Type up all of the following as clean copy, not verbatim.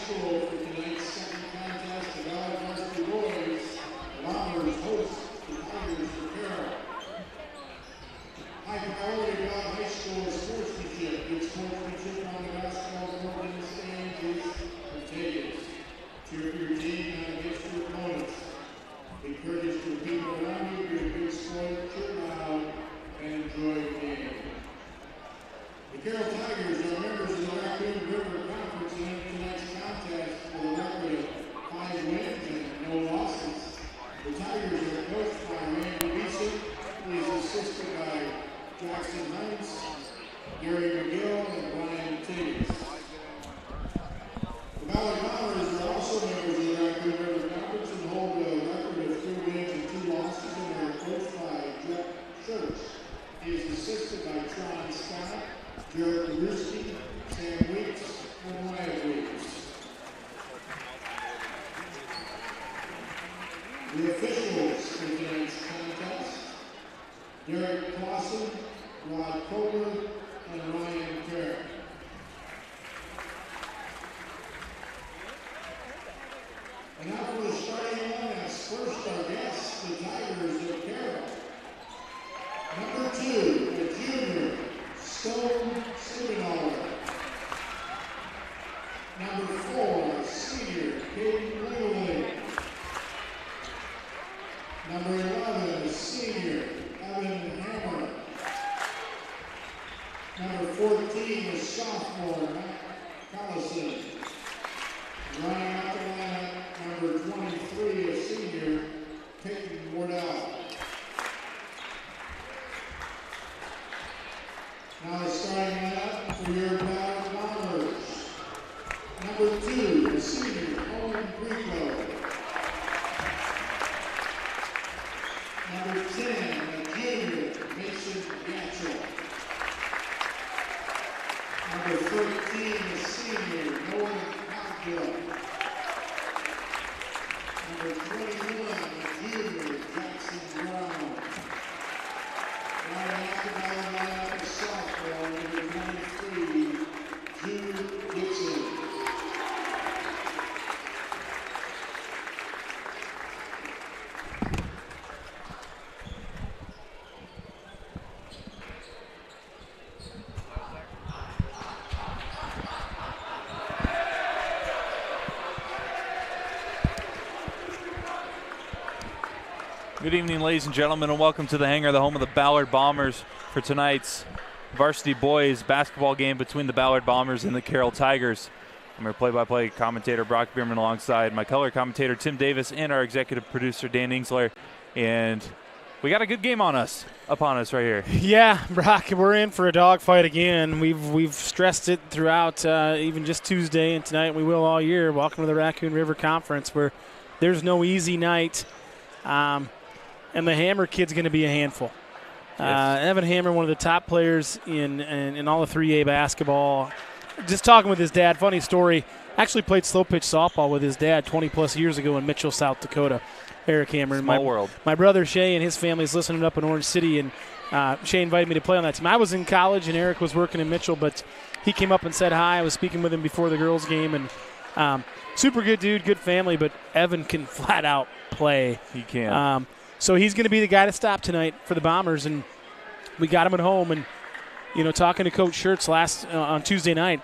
School for tonight's second contest. The Ballard Varsity boys, Bombers host the Tigers for Carroll. High priority Ballard High School sportsmanship. Good sportsmanship on the basketball court in the stands is contagious. Cheer for your team and against your opponents. Encourage the people around you, be a good sport, cheer loud, and enjoy the game. The Carroll Tigers are members of the Raccoon River Conference in tonight's contest with a record of 5 wins and no losses. The Tigers are coached by Randy Beeson, who is assisted by Jackson Hines, Gary McGill, and Brian Tiggs. The Ballard Bombers are also members of the Raccoon River Conference and hold a record of 3 wins and 2 losses, and are coached by Jeff Schurz. He is assisted by Tron Scott, Jared Varsity, Sam Weeks, and Wyatt Weeks. The officials for tonight's contest: Derek Clausen, Rod Kohler, and Ryan Carroll. And now for the starting lineups. First, our guests, the Tigers of Carroll. Number 2, the junior, Stone Siegenthaler. Number 4, senior, Caden Littley. Number 11, senior, Evan Hammer. Number 14, sophomore, Matt Collison. Running out the lineup, number 23, senior, Peyton Wardell. Now starting lineup for your Ballard Bombers. Number 2, senior, Owen Greenlow. Number 10, junior, Mason Gatchell. Number 13, senior, Noah Cogdill. Number 21, junior, Jackson Brown. Right after Ballard lineup is sophomore, number 23, Jude Dixon. Good evening, ladies and gentlemen, and welcome to the hangar, the home of the Ballard Bombers, for tonight's varsity boys basketball game between the Ballard Bombers and the Carroll Tigers. I'm your play-by-play commentator, Brock Bierman, alongside my color commentator, Tim Davis, and our executive producer, Dan Ingsler. And we got a good game upon us right here. Yeah, Brock, we're in for a dogfight again. We've stressed it throughout, even just Tuesday and tonight. We will all year. Welcome to the Raccoon River Conference, where there's no easy night. And the Hammer kid's going to be a handful. Yes. Evan Hammer, one of the top players in all of 3A basketball. Just talking with his dad, funny story, actually played slow pitch softball with his dad 20-plus years ago in Mitchell, South Dakota. Eric Hammer. Small world. My brother Shay and his family is listening up in Orange City, and Shay invited me to play on that team. I was in college, and Eric was working in Mitchell, but he came up and said hi. I was speaking with him before the girls' game, and super good dude, good family, but Evan can flat out play. He can. So he's going to be the guy to stop tonight for the Bombers, and we got him at home. And, talking to Coach Schertz on Tuesday night,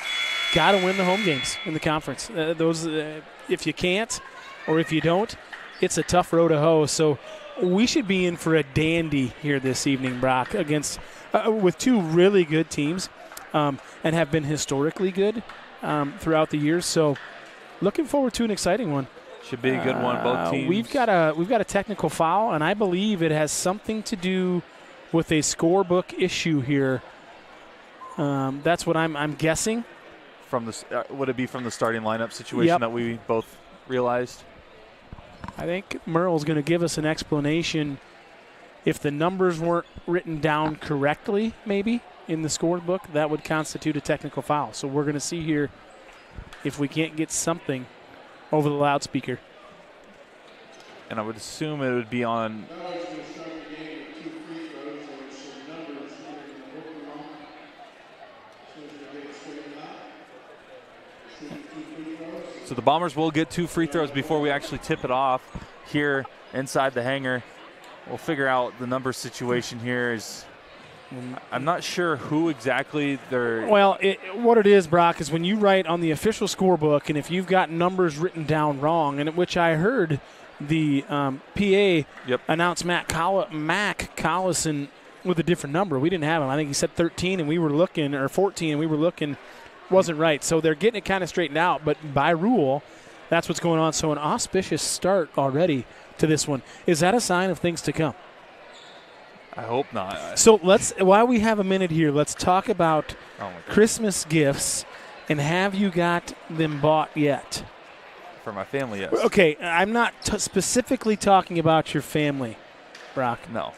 got to win the home games in the conference. If you can't or if you don't, it's a tough road to hoe. So we should be in for a dandy here this evening, Brock, against with 2 really good teams and have been historically good throughout the years. So looking forward to an exciting one. Should be a good one, both teams. We've got a technical foul, and I believe it has something to do with a scorebook issue here. That's what I'm guessing. Would it be from the starting lineup situation that we both realized? I think Merle's going to give us an explanation. If the numbers weren't written down correctly, maybe in the scorebook, that would constitute a technical foul. So we're going to see here if we can't get something over the loudspeaker. And I would assume it would be on. So the Bombers will get 2 free throws before we actually tip it off here inside the hangar. We'll figure out the number situation here. I'm not sure who exactly they're. Well, what it is, Brock, is when you write on the official scorebook, and if you've got numbers written down wrong, and which I heard the PA announce Mac Collison with a different number. We didn't have him. I think he said 13, and we were looking, or 14, and we were looking, wasn't right. So they're getting it kind of straightened out, but by rule, that's what's going on. So an auspicious start already to this one. Is that a sign of things to come? I hope not. So while we have a minute here, let's talk about Christmas gifts, and have you got them bought yet? For my family, yes. Okay, I'm not specifically talking about your family, Brock. No.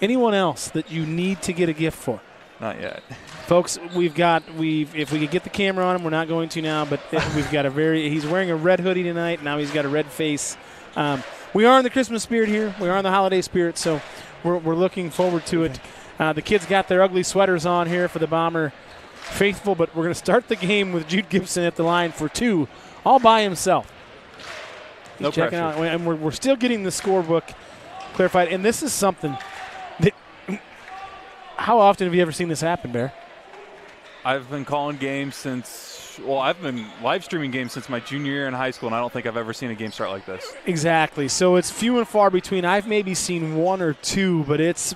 Anyone else that you need to get a gift for? Not yet. Folks, if we could get the camera on him, we're not going to now, but we've got he's wearing a red hoodie tonight, now he's got a red face. We are in the Christmas spirit here. We are in the holiday spirit, so we're looking forward to it. The kids got their ugly sweaters on here for the Bomber faithful, but we're going to start the game with Jude Gibson at the line for 2, all by himself. He's no checking pressure. out, and we're still getting the scorebook clarified, and this is something that – how often have you ever seen this happen, Bear? I've been calling games I've been live streaming games since my junior year in high school, and I don't think I've ever seen a game start like this. Exactly. So it's few and far between. I've maybe seen 1 or 2, but it's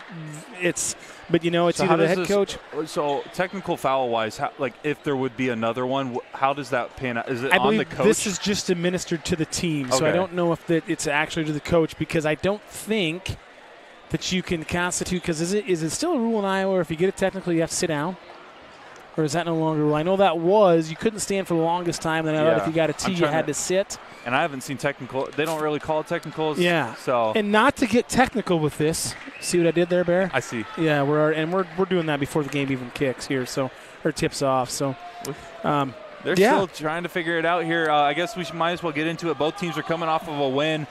either the head coach. So technical foul-wise, if there would be another one, how does that pan out? Is it I on the believe coach? this is just administered to the team, so I don't know if it's actually to the coach, because I don't think that you can constitute, because is it still a rule in Iowa, if you get it technically you have to sit down? Or is that no longer a rule? I know that you couldn't stand for the longest time, and I know if you got a T, you had to sit. And I haven't seen technical. They don't really call it technicals. Yeah. So. And not to get technical with this. See what I did there, Bear? I see. Yeah, we're doing that before the game even kicks here, or tips off. So. They're still trying to figure it out here. I guess we might as well get into it. Both teams are coming off of a win.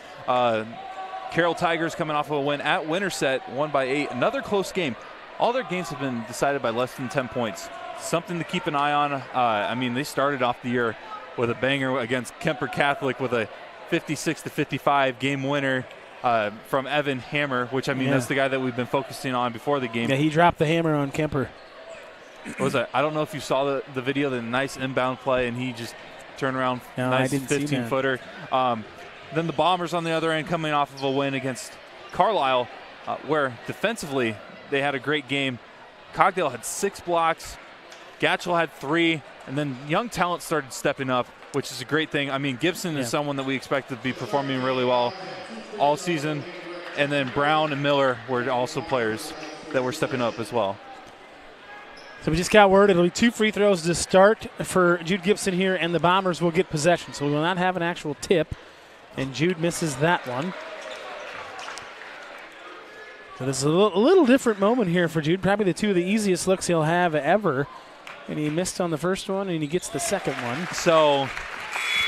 Carroll Tigers coming off of a win at Winterset, won by 8. Another close game. All their games have been decided by less than 10 points. Something to keep an eye on. They started off the year with a banger against Kemper Catholic with a 56-55 game winner from Evan Hammer, which, that's the guy that we've been focusing on before the game. Yeah, he dropped the hammer on Kemper. I don't know if you saw the video, the nice inbound play, and he just turned around, nice 15-footer. Then the Bombers on the other end coming off of a win against Carlisle, where defensively they had a great game. Cogdale had 6 blocks. Gatchell had 3, and then young talent started stepping up, which is a great thing. Gibson is someone that we expect to be performing really well all season, and then Brown and Miller were also players that were stepping up as well. So we just got word it'll be 2 free throws to start for Jude Gibson here, and the Bombers will get possession. So we will not have an actual tip, and Jude misses that one. So this is a little different moment here for Jude. Probably the 2 of the easiest looks he'll have ever. And he missed on the first one, and he gets the second one. So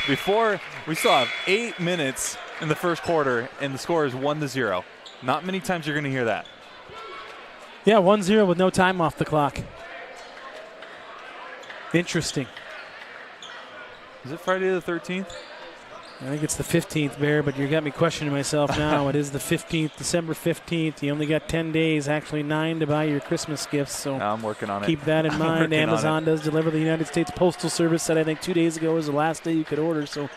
before, we still have 8 minutes in the first quarter, and the score is 1-0. Not many times you're going to hear that. Yeah, 1-0 with no time off the clock. Interesting. Is it Friday the 13th? I think it's the 15th, Bear, but you got me questioning myself now. It is the 15th, December 15th. You only got 10 days, actually 9 to buy your Christmas gifts. So I'm working on it. Keep that in mind. Amazon does deliver. The United States Postal Service said I think 2 days ago was the last day you could order. So,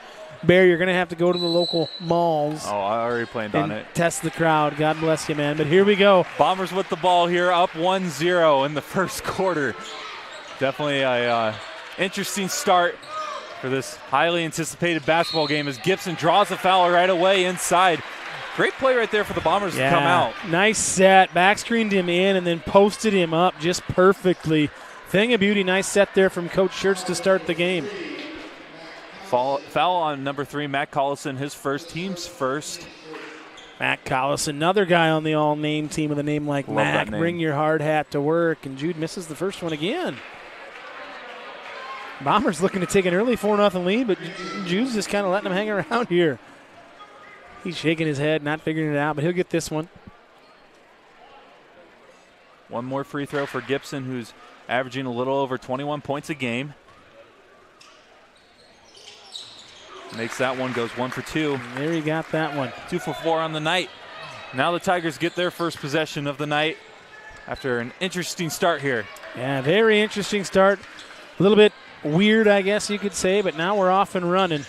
Bear, you're going to have to go to the local malls. Oh, I already planned on it. Test the crowd. God bless you, man. But here we go. Bombers with the ball here, up 1-0 in the first quarter. Definitely a interesting start for this highly anticipated basketball game as Gibson draws a foul right away inside. Great play right there for the Bombers to come out. Nice set. Back screened him in and then posted him up just perfectly. Thing of beauty. Nice set there from Coach Schertz to start the game. Foul on number 3, Matt Collison, his first, team's first. Matt Collison, another guy on the all-name team with a name like Mac. Bring your hard hat to work. And Jude misses the first one again. Bombers looking to take an early 4-0 lead, but Jude's just kind of letting them hang around here. He's shaking his head, not figuring it out, but he'll get this one. One more free throw for Gibson, who's averaging a little over 21 points a game. Makes that one, goes 1 for 2. There he got that one. 2 for 4 on the night. Now the Tigers get their first possession of the night after an interesting start here. Yeah, very interesting start. A little bit weird, I guess you could say, but now we're off and running.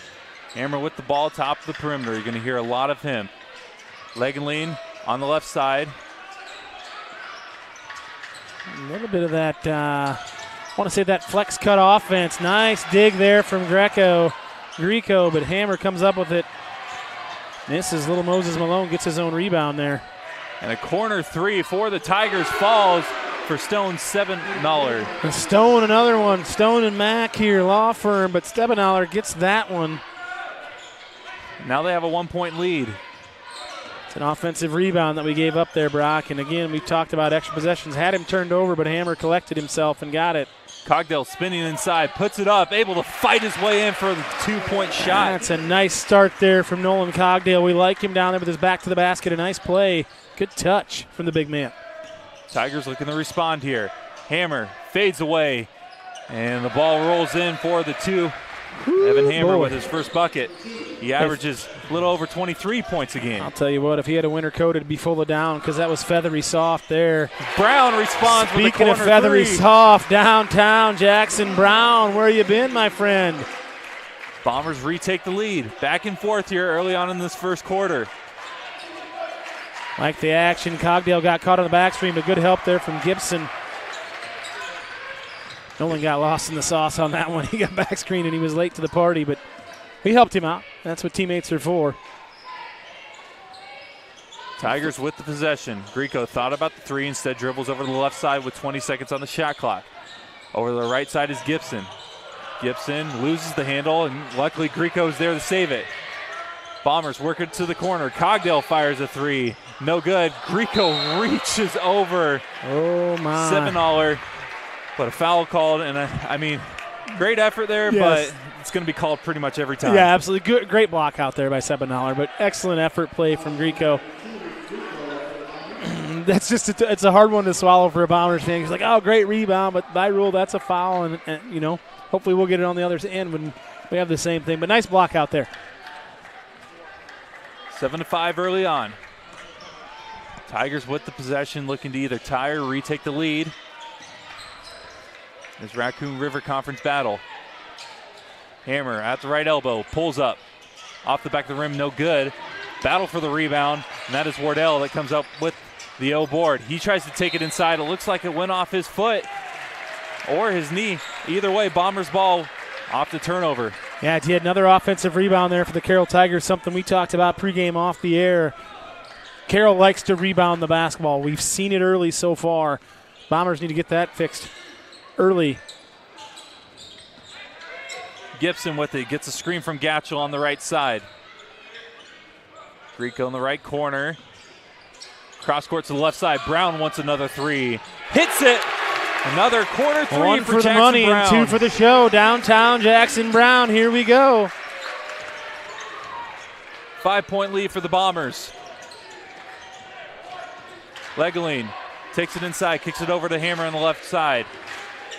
Hammer with the ball, top of the perimeter. You're going to hear a lot of him. Legenlein on the left side. A little bit of that, I want to say that flex cut offense. Nice dig there from Greco, but Hammer comes up with it. Misses. Little Moses Malone gets his own rebound there. And a corner three for the Tigers falls for Stone Stebenaller. And Stone, another one. Stone and Mack here, law firm, but Stebenaller gets that one. Now they have a 1-point lead. It's an offensive rebound that we gave up there, Brock. And again, we talked about extra possessions. Had him turned over, but Hammer collected himself and got it. Cogdell spinning inside, puts it up, able to fight his way in for the 2-point shot. That's a nice start there from Nolan Cogdell. We like him down there with his back to the basket. A nice play. Good touch from the big man. Tigers looking to respond here. Hammer fades away, and the ball rolls in for the 2. Evan Hammer with his first bucket. He averages a little over 23 points a game. I'll tell you what, if he had a winter coat, it'd be full of down because that was feathery soft there. Brown responds with a corner Speaking of feathery three. soft, downtown Jackson Brown, where you been, my friend? Bombers retake the lead. Back and forth here early on in this first quarter. Like the action, Cogdell got caught on the backstream, but good help there from Gibson. Nolan got lost in the sauce on that one. He got back screened and he was late to the party, but we helped him out. That's what teammates are for. Tigers with the possession. Greco thought about the 3, instead dribbles over to the left side with 20 seconds on the shot clock. Over to the right side is Gibson. Gibson loses the handle, and luckily Greco's there to save it. Bombers work it to the corner. Cogdell fires a 3. No good. Greco reaches over. Oh, my. Stebenaller. But a foul called, and I mean, great effort there, yes. But it's going to be called pretty much every time. Yeah, absolutely. Good, great block out there by Stebenaller, but excellent effort play from Greco. That's just it's a hard one to swallow for a Bombers fan. He's like, oh, great rebound, but by rule, that's a foul, and you know, hopefully we'll get it on the other end when we have the same thing. But nice block out there. 7-5 early on. Tigers with the possession, looking to either tie or retake the lead. This Raccoon River Conference battle. Hammer at the right elbow, pulls up. Off the back of the rim, no good. Battle for the rebound, and that is Wardell that comes up with the O board. He tries to take it inside. It looks like it went off his foot or his knee. Either way, Bombers ball off the turnover. Yeah, he had another offensive rebound there for the Carroll Tigers, something we talked about pregame off the air. Carroll likes to rebound the basketball. We've seen it early so far. Bombers need to get that fixed early. Gibson with it, gets a screen from Gatchell on the right side. Greco in the right corner. Cross court to the left side. Brown wants another 3. Hits it. Another corner 3 1 for the Jackson money Brown. and 2 for the show. Downtown Jackson Brown. Here we go. 5-point lead for the Bombers. Legeline takes it inside, kicks it over to Hammer on the left side.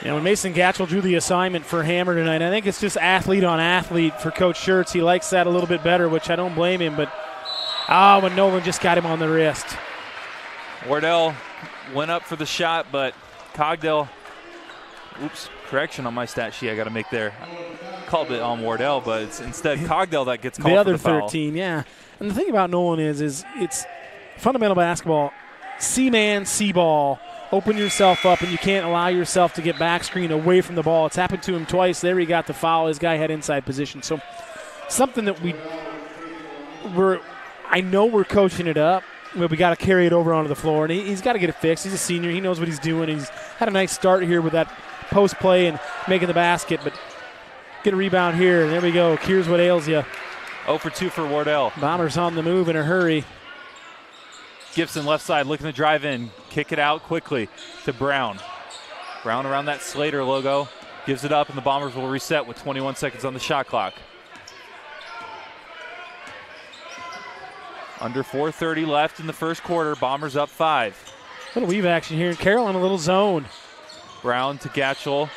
Yeah, when Mason Gatchell drew the assignment for Hammer tonight, I think it's just athlete on athlete for Coach Schertz. He likes that a little bit better, which I don't blame him. But, when Nolan just got him on the wrist. Wardell went up for the shot, but Cogdell, correction on my stat sheet I got to make there. I called it on Wardell, but it's instead Cogdell that gets called the other for the foul. 13, yeah. And the thing about Nolan is it's fundamental basketball. C-man, C-ball. Open yourself up, and you can't allow yourself to get back screen away from the ball. It's happened to him twice. There he got the foul. His guy had inside position. So something that I know we're coaching it up, but we got to carry it over onto the floor, and he's got to get it fixed. He's a senior. He knows what he's doing. He's had a nice start here with that post play and making the basket, but get a rebound here, and there we go. Here's what ails you. 0 for 2 for Wardell. Bombers on the move in a hurry. Gibson left side looking to drive in. Kick it out quickly to Brown. Brown around that Slater logo. Gives it up, and the Bombers will reset with 21 seconds on the shot clock. Under 4:30 left in the first quarter. Bombers up 5. Little weave action here. Carroll in a little zone. Brown to Gatchell.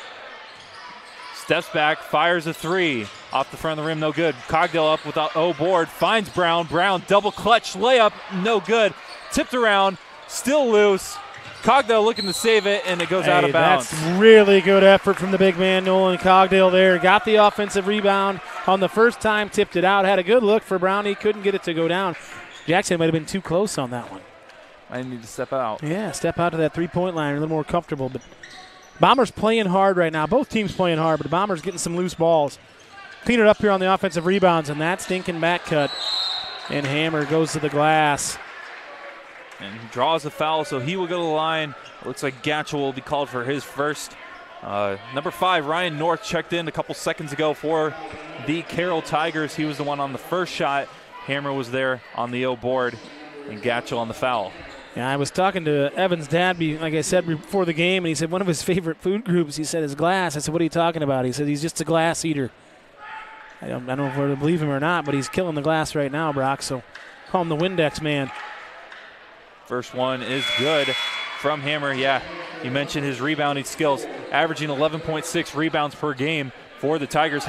Steps back, fires a 3. Off the front of the rim, no good. Cogdell up with the board, finds Brown. Brown double clutch layup, no good. Tipped around, still loose. Cogdell looking to save it, and it goes out of bounds. That's really good effort from the big man, Nolan Cogdell there. Got the offensive rebound on the first time, tipped it out. Had a good look for Brown. He couldn't get it to go down. Jackson might have been too close on that one. I need to step out. Yeah, step out to that three-point line, a little more comfortable. But Bombers playing hard right now. Both teams playing hard, but the Bombers getting some loose balls. Clean it up here on the offensive rebounds, and that stinking back cut. And Hammer goes to the glass. And he draws a foul, so he will go to the line. It looks like Gatchel will be called for his first. Number 5, Ryan North, checked in a couple seconds ago for the Carroll Tigers. He was the one on the first shot. Hammer was there on the board, and Gatchel on the foul. Yeah, I was talking to Evan's dad, like I said, before the game, and he said one of his favorite food groups, he said, is glass. I said, what are you talking about? He said he's just a glass eater. I don't know if we're to believe him or not, but he's killing the glass right now, Brock, so call him the Windex man. First one is good from Hammer. Yeah, he mentioned his rebounding skills, averaging 11.6 rebounds per game for the Tigers.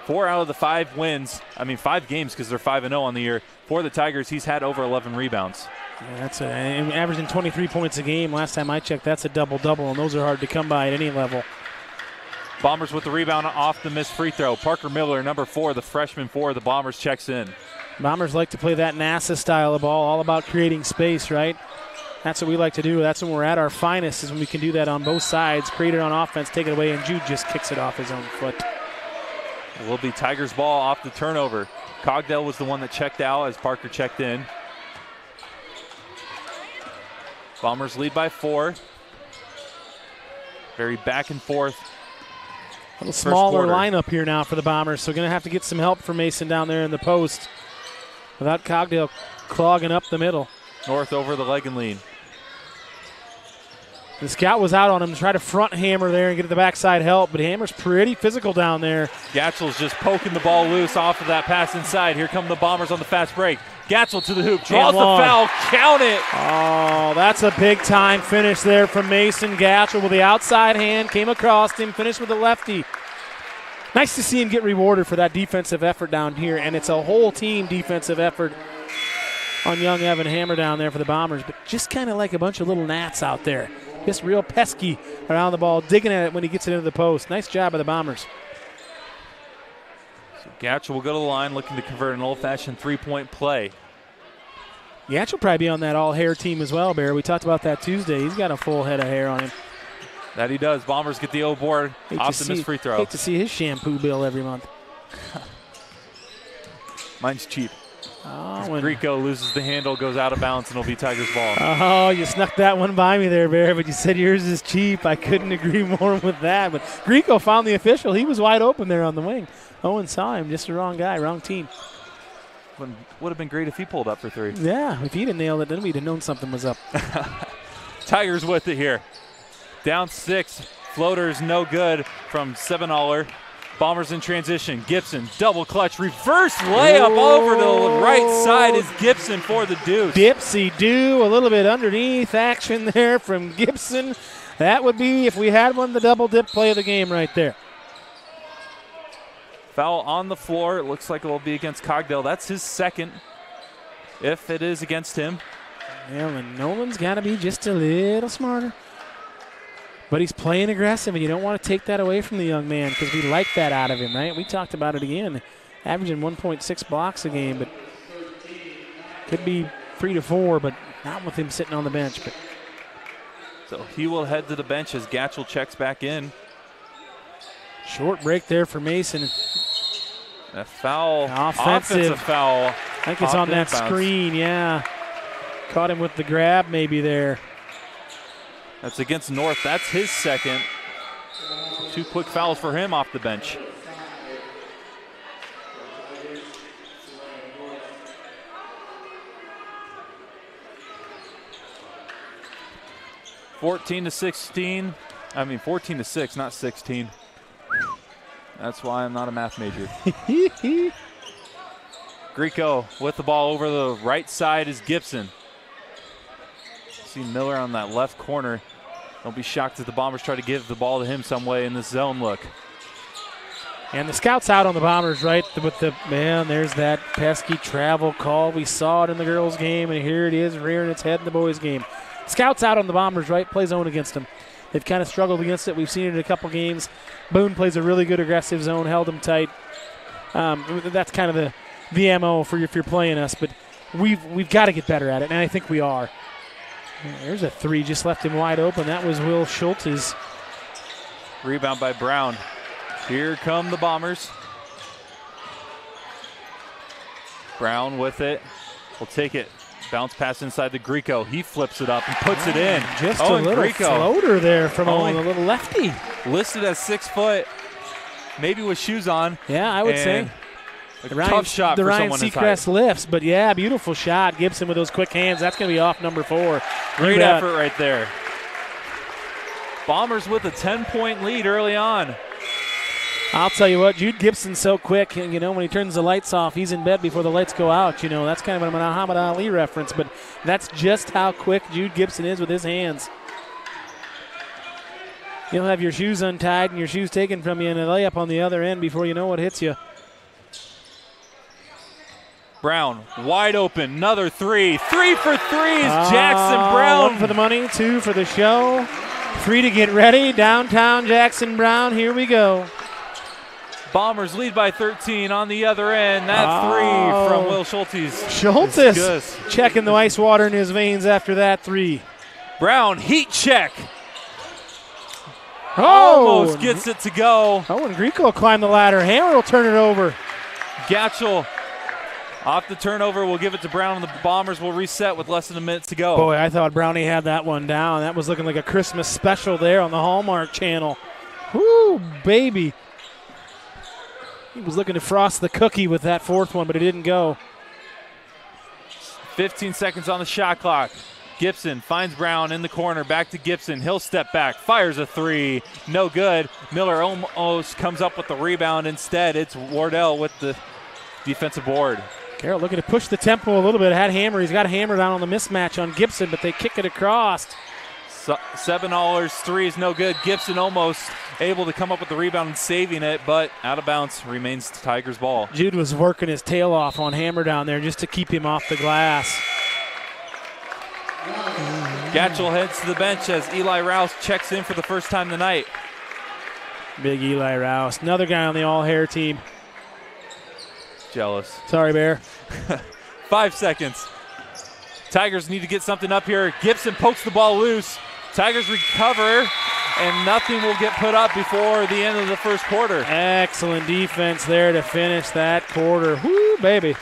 4 out of the 5 wins, 5 games because they're 5-0 on the year. For the Tigers, he's had over 11 rebounds. Yeah, that's averaging 23 points a game. Last time I checked, that's a double-double, and those are hard to come by at any level. Bombers with the rebound off the missed free throw. Parker Miller, number 4, the freshman for the Bombers, checks in. Bombers like to play that NASA style of ball, all about creating space, right? That's what we like to do. That's when we're at our finest, is when we can do that on both sides, create it on offense, take it away, and Jude just kicks it off his own foot. It will be Tigers ball off the turnover. Cogdell was the one that checked out as Parker checked in. Bombers lead by 4. Very back and forth. A little smaller lineup here now for the Bombers, so going to have to get some help from Mason down there in the post without Cogdell clogging up the middle. North over the leg and lean. The scout was out on him to try to front Hammer there and get the backside help, but Hammer's pretty physical down there. Gatchel's just poking the ball loose off of that pass inside. Here come the Bombers on the fast break. Gatchel to the hoop, draws the foul, count it. Oh, that's a big-time finish there from Mason. Gatchel with the outside hand, came across him, finished with the lefty. Nice to see him get rewarded for that defensive effort down here, and it's a whole team defensive effort on young Evan Hammer down there for the Bombers, but just kind of like a bunch of little gnats out there. Just real pesky around the ball, digging at it when he gets it into the post. Nice job by the Bombers. So Gatchel will go to the line looking to convert an old-fashioned three-point play. Gatchel will probably be on that all-hair team as well, Bear. We talked about that Tuesday. He's got a full head of hair on him. That he does. Bombers get the board off the missed free throw. Hate to see his shampoo bill every month. Mine's cheap. Oh, Grieco loses the handle, goes out of bounds, and it'll be Tigers ball. Oh, you snuck that one by me there, Bear, but you said yours is cheap. I couldn't agree more with that. But Grieco found the official. He was wide open there on the wing. Owen saw him. Just the wrong guy, wrong team. Would have been great if he pulled up for 3. Yeah, if he'd have nailed it, then we'd have known something was up. Tigers with it here. Down 6. Floater's no good from Seven-Aller. Bombers in transition. Gibson, double clutch, reverse layup over to the right side is Gibson for the deuce. Dipsy-do, a little bit underneath action there from Gibson. That would be, if we had one, the double dip play of the game right there. Foul on the floor. It looks like it will be against Cogdell. That's his second, if it is against him. Yeah, and Nolan's got to be just a little smarter. But he's playing aggressive, and you don't want to take that away from the young man because we like that out of him, right? We talked about it again, averaging 1.6 blocks a game, but could be 3 to 4, but not with him sitting on the bench. But so he will head to the bench as Gatchel checks back in. Short break there for Mason. A foul. Offensive foul. I think it's on that screen, yeah. Caught him with the grab maybe there. That's against North. That's his second. 2 quick fouls for him off the bench. (14 to 16). 14 to 6, not 16. That's why I'm not a math major. Grieco with the ball over the right side is Gibson. See Miller on that left corner. Don't be shocked if the Bombers try to give the ball to him some way in this zone look. And the scouts out on the Bombers, right? With the man, there's that pesky travel call. We saw it in the girls' game, and here it is rearing its head in the boys' game. Scouts out on the Bombers, right? Play zone against them. They've kind of struggled against it. We've seen it in a couple games. Boone plays a really good aggressive zone, held them tight. That's kind of the MO for if you're playing us, but we've got to get better at it, and I think we are. There's a three, just left him wide open. That was Will Schulte's. Rebound by Brown. Here come the Bombers. Brown with it. We'll take it. Bounce pass inside the Greco. He flips it up and puts it in. Just a little floater there from a little lefty. Listed as 6 foot, maybe with shoes on. Yeah, I would say. Tough shot for someone his height. The Ryan Seacrest lifts, but yeah, beautiful shot. Gibson with those quick hands. That's going to be off number 4. Great effort right there. Bombers with a 10-point lead early on. I'll tell you what, Jude Gibson's so quick. And, when he turns the lights off, he's in bed before the lights go out. That's kind of a Muhammad Ali reference, but that's just how quick Jude Gibson is with his hands. You'll have your shoes untied and your shoes taken from you and a layup on the other end before you know what hits you. Brown, wide open, another 3. 3 for 3 is Jackson Brown. 1 for the money, 2 for the show. 3 to get ready. Downtown Jackson Brown, here we go. Bombers lead by 13 on the other end. That 3 from Will Schultes. Schultes checking the ice water in his veins after that 3. Brown, heat check. Almost gets it to go. And Greco climbed the ladder. Hammer will turn it over. Gatchel off the turnover. We'll give it to Brown, and the Bombers will reset with less than a minute to go. Boy, I thought Brownie had that one down. That was looking like a Christmas special there on the Hallmark Channel. Whoo, baby. He was looking to frost the cookie with that 4th one, but it didn't go. 15 seconds on the shot clock. Gibson finds Brown in the corner. Back to Gibson. He'll step back. Fires a 3. No good. Miller almost comes up with the rebound. Instead, it's Wardell with the defensive board. Carroll looking to push the tempo a little bit. Had Hammer. He's got Hammer down on the mismatch on Gibson, but they kick it across. $7 3 is no good. Gibson almost able to come up with the rebound and saving it, but out of bounds. Remains Tigers ball. Jude was working his tail off on Hammer down there just to keep him off the glass. Gatchel heads to the bench as Eli Rouse checks in for the first time tonight. Big Eli Rouse. Another guy on the all-hair team. Jealous. Sorry, Bear. 5 seconds. Tigers need to get something up here. Gibson pokes the ball loose. Tigers recover, and nothing will get put up before the end of the first quarter. Excellent defense there to finish that quarter. Woo, baby.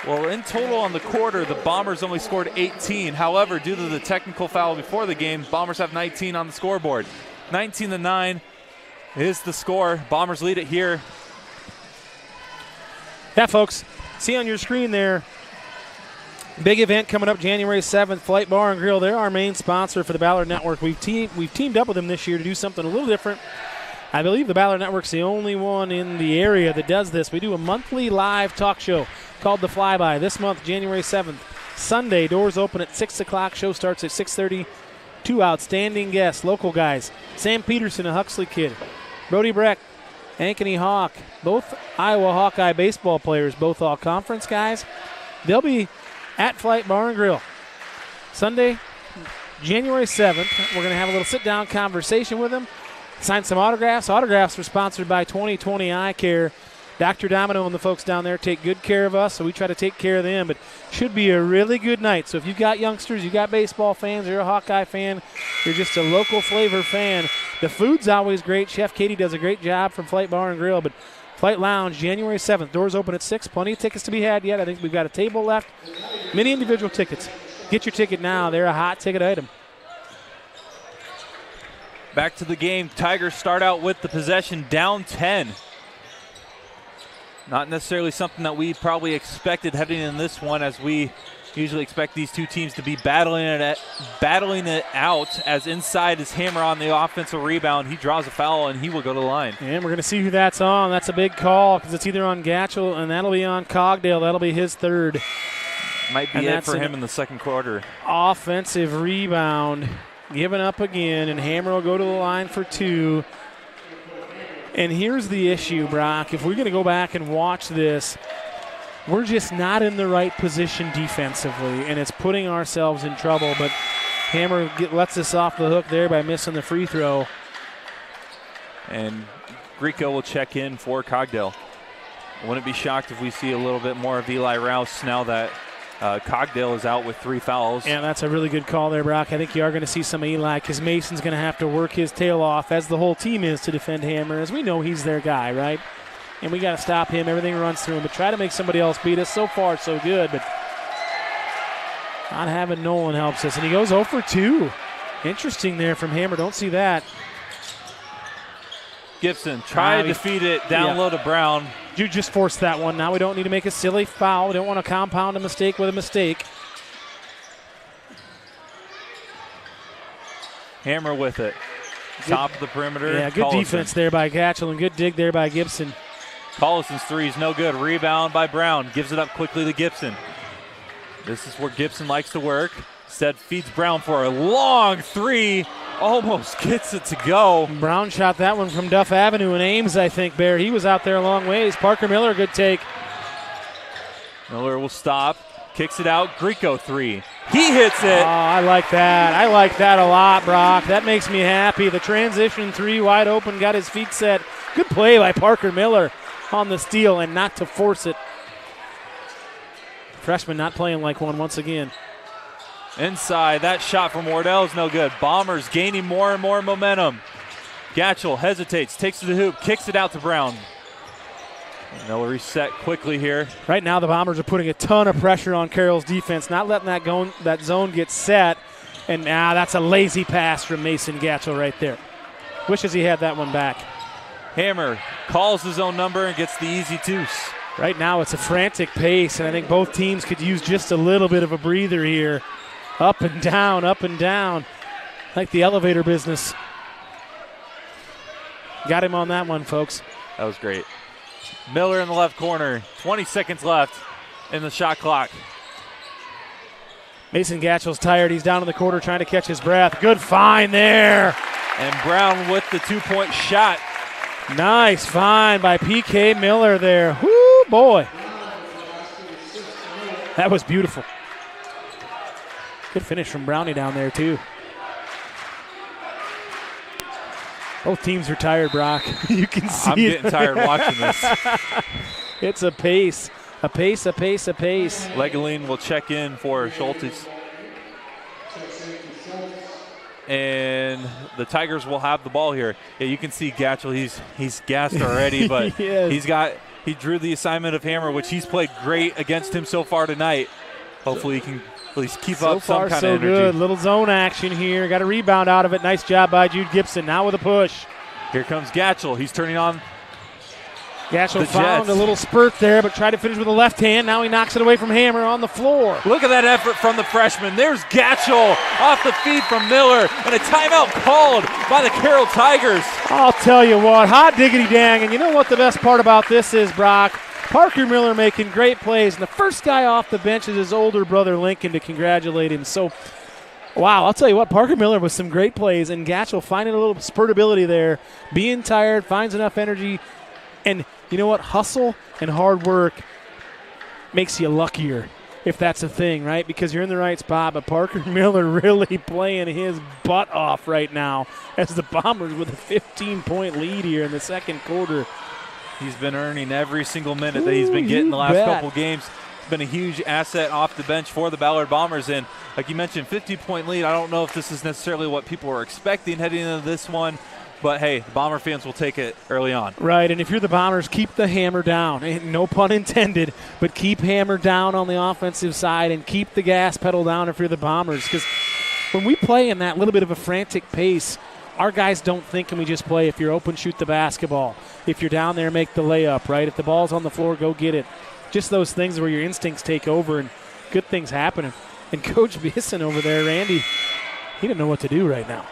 Well, in total on the quarter, the Bombers only scored 18. However, due to the technical foul before the game, Bombers have 19 on the scoreboard. 19-9 is the score. Bombers lead it here. Yeah, folks, see on your screen there, big event coming up January 7th, Flight Bar and Grill. They're our main sponsor for the Ballard Network. We've teamed up with them this year to do something a little different. I believe the Ballard Network's the only one in the area that does this. We do a monthly live talk show called The Flyby this month, January 7th. Sunday, doors open at 6 o'clock. Show starts at 6:30. 2 outstanding guests, local guys. Sam Peterson, a Huxley kid. Brody Breck, Ankeny Hawk, both Iowa Hawkeye baseball players, both all conference guys. They'll be at Flight Bar and Grill. Sunday, January 7th. We're going to have a little sit-down conversation with them. Sign some autographs. Autographs are sponsored by 2020 Eye Care. Dr. Domino and the folks down there take good care of us, so we try to take care of them. But should be a really good night. So if you've got youngsters, you got baseball fans, you're a Hawkeye fan, you're just a local flavor fan, the food's always great. Chef Katie does a great job from Flight Bar and Grill. But Flight Lounge, January 7th. Doors open at 6. Plenty of tickets to be had yet. I think we've got a table left. Many individual tickets. Get your ticket now. They're a hot ticket item. Back to the game. Tigers start out with the possession down 10. Not necessarily something that we probably expected heading in this one, as we usually expect these two teams to be battling it out, as inside is Hammer on the offensive rebound. He draws a foul, and he will go to the line. And we're going to see who that's on. That's a big call because it's either on Gatchel, and that'll be on Cogdale. That'll be his 3rd. Might be it for him in the second quarter. Offensive rebound. Given up again, and Hammer will go to the line for 2. And here's the issue, Brock. If we're going to go back and watch this, we're just not in the right position defensively, and it's putting ourselves in trouble. But Hammer lets us off the hook there by missing the free throw. And Grieco will check in for Cogdell. Wouldn't be shocked if we see a little bit more of Eli Rouse now that Cogdell is out with 3 fouls. Yeah, that's a really good call there, Brock. I think you are going to see some of Eli because Mason's going to have to work his tail off, as the whole team is, to defend Hammer, as we know he's their guy, right? And we got to stop him. Everything runs through him. But try to make somebody else beat us. So far, so good. But not having Nolan helps us. And he goes 0 for 2. Interesting there from Hammer. Don't see that. Gibson try to feed it down low to Brown. You just forced that one. Now we don't need to make a silly foul. We don't want to compound a mistake with a mistake. Hammer with it. Top of the perimeter. Yeah, good defense there by Gatchell and good dig there by Gibson. Collison's three is no good. Rebound by Brown. Gives it up quickly to Gibson. This is where Gibson likes to work. Instead feeds Brown for a long three. Almost gets it to go. Brown shot that one from Duff Avenue and Ames, I think, Bear. He was out there a long ways. Parker Miller, good take. Miller will stop. Kicks it out. Grieco three. He hits it. Oh, I like that. I like that a lot, Brock. That makes me happy. The transition three, wide open, got his feet set. Good play by Parker Miller on the steal and not to force it. Freshman not playing like one once again. Inside, that shot from Wardell is no good. Bombers gaining more and more momentum. Gatchell hesitates, takes to the hoop, kicks it out to Brown. And they'll reset quickly here. Right now the Bombers are putting a ton of pressure on Carroll's defense, not letting that zone get set. And now that's a lazy pass from Mason Gatchell right there. Wishes he had that one back. Hammer calls his own number and gets the easy deuce. Right now it's a frantic pace, and I think both teams could use just a little bit of a breather here. Up and down, like the elevator business. Got him on that one, folks. That was great. Miller in the left corner, 20 seconds left in the shot clock. Mason Gatchell's tired. He's down in the corner trying to catch his breath. Good find there. And Brown with the 2-point shot. Nice find by P.K. Miller there. Whoo, boy. That was beautiful. Good finish from Brownie down there, too. Both teams are tired, Brock. You can see I'm getting tired watching this. It's a pace. Legeline will check in for Schultes. And the Tigers will have the ball here. Yeah, you can see Gatchell. He's gassed already, but he drew the assignment of Hammer, which he's played great against him so far tonight. Hopefully he can at least keep up some kind of energy. So good. Little zone action here. Got a rebound out of it. Nice job by Jude Gibson. Now with a push. Here comes Gatchell. He's turning on. Gatchell found a little spurt there, but tried to finish with a left hand. Now he knocks it away from Hammer on the floor. Look at that effort from the freshman. There's Gatchell off the feed from Miller, and a timeout called by the Carroll Tigers. I'll tell you what, hot diggity dang. And you know what the best part about this is, Brock? Parker Miller making great plays, and the first guy off the bench is his older brother Lincoln to congratulate him. So, wow, I'll tell you what, Parker Miller with some great plays, and Gatchell finding a little spurtability there, being tired, finds enough energy, and you know what? Hustle and hard work makes you luckier, if that's a thing, right? Because you're in the right spot, but Parker Miller really playing his butt off right now as the Bombers with a 15-point lead here in the second quarter. He's been earning every single minute that he's been getting the last couple games. He's been a huge asset off the bench for the Ballard Bombers. And like you mentioned, 50-point lead. I don't know if this is necessarily what people were expecting heading into this one. But, hey, the Bomber fans will take it early on. Right, and if you're the Bombers, keep the hammer down. No pun intended, but keep hammer down on the offensive side and keep the gas pedal down if you're the Bombers. Because when we play in that little bit of a frantic pace, our guys don't think, and we just play. If you're open, shoot the basketball. If you're down there, make the layup, right? If the ball's on the floor, go get it. Just those things where your instincts take over and good things happen. And Coach Bisson over there, Randy, he didn't know what to do right now.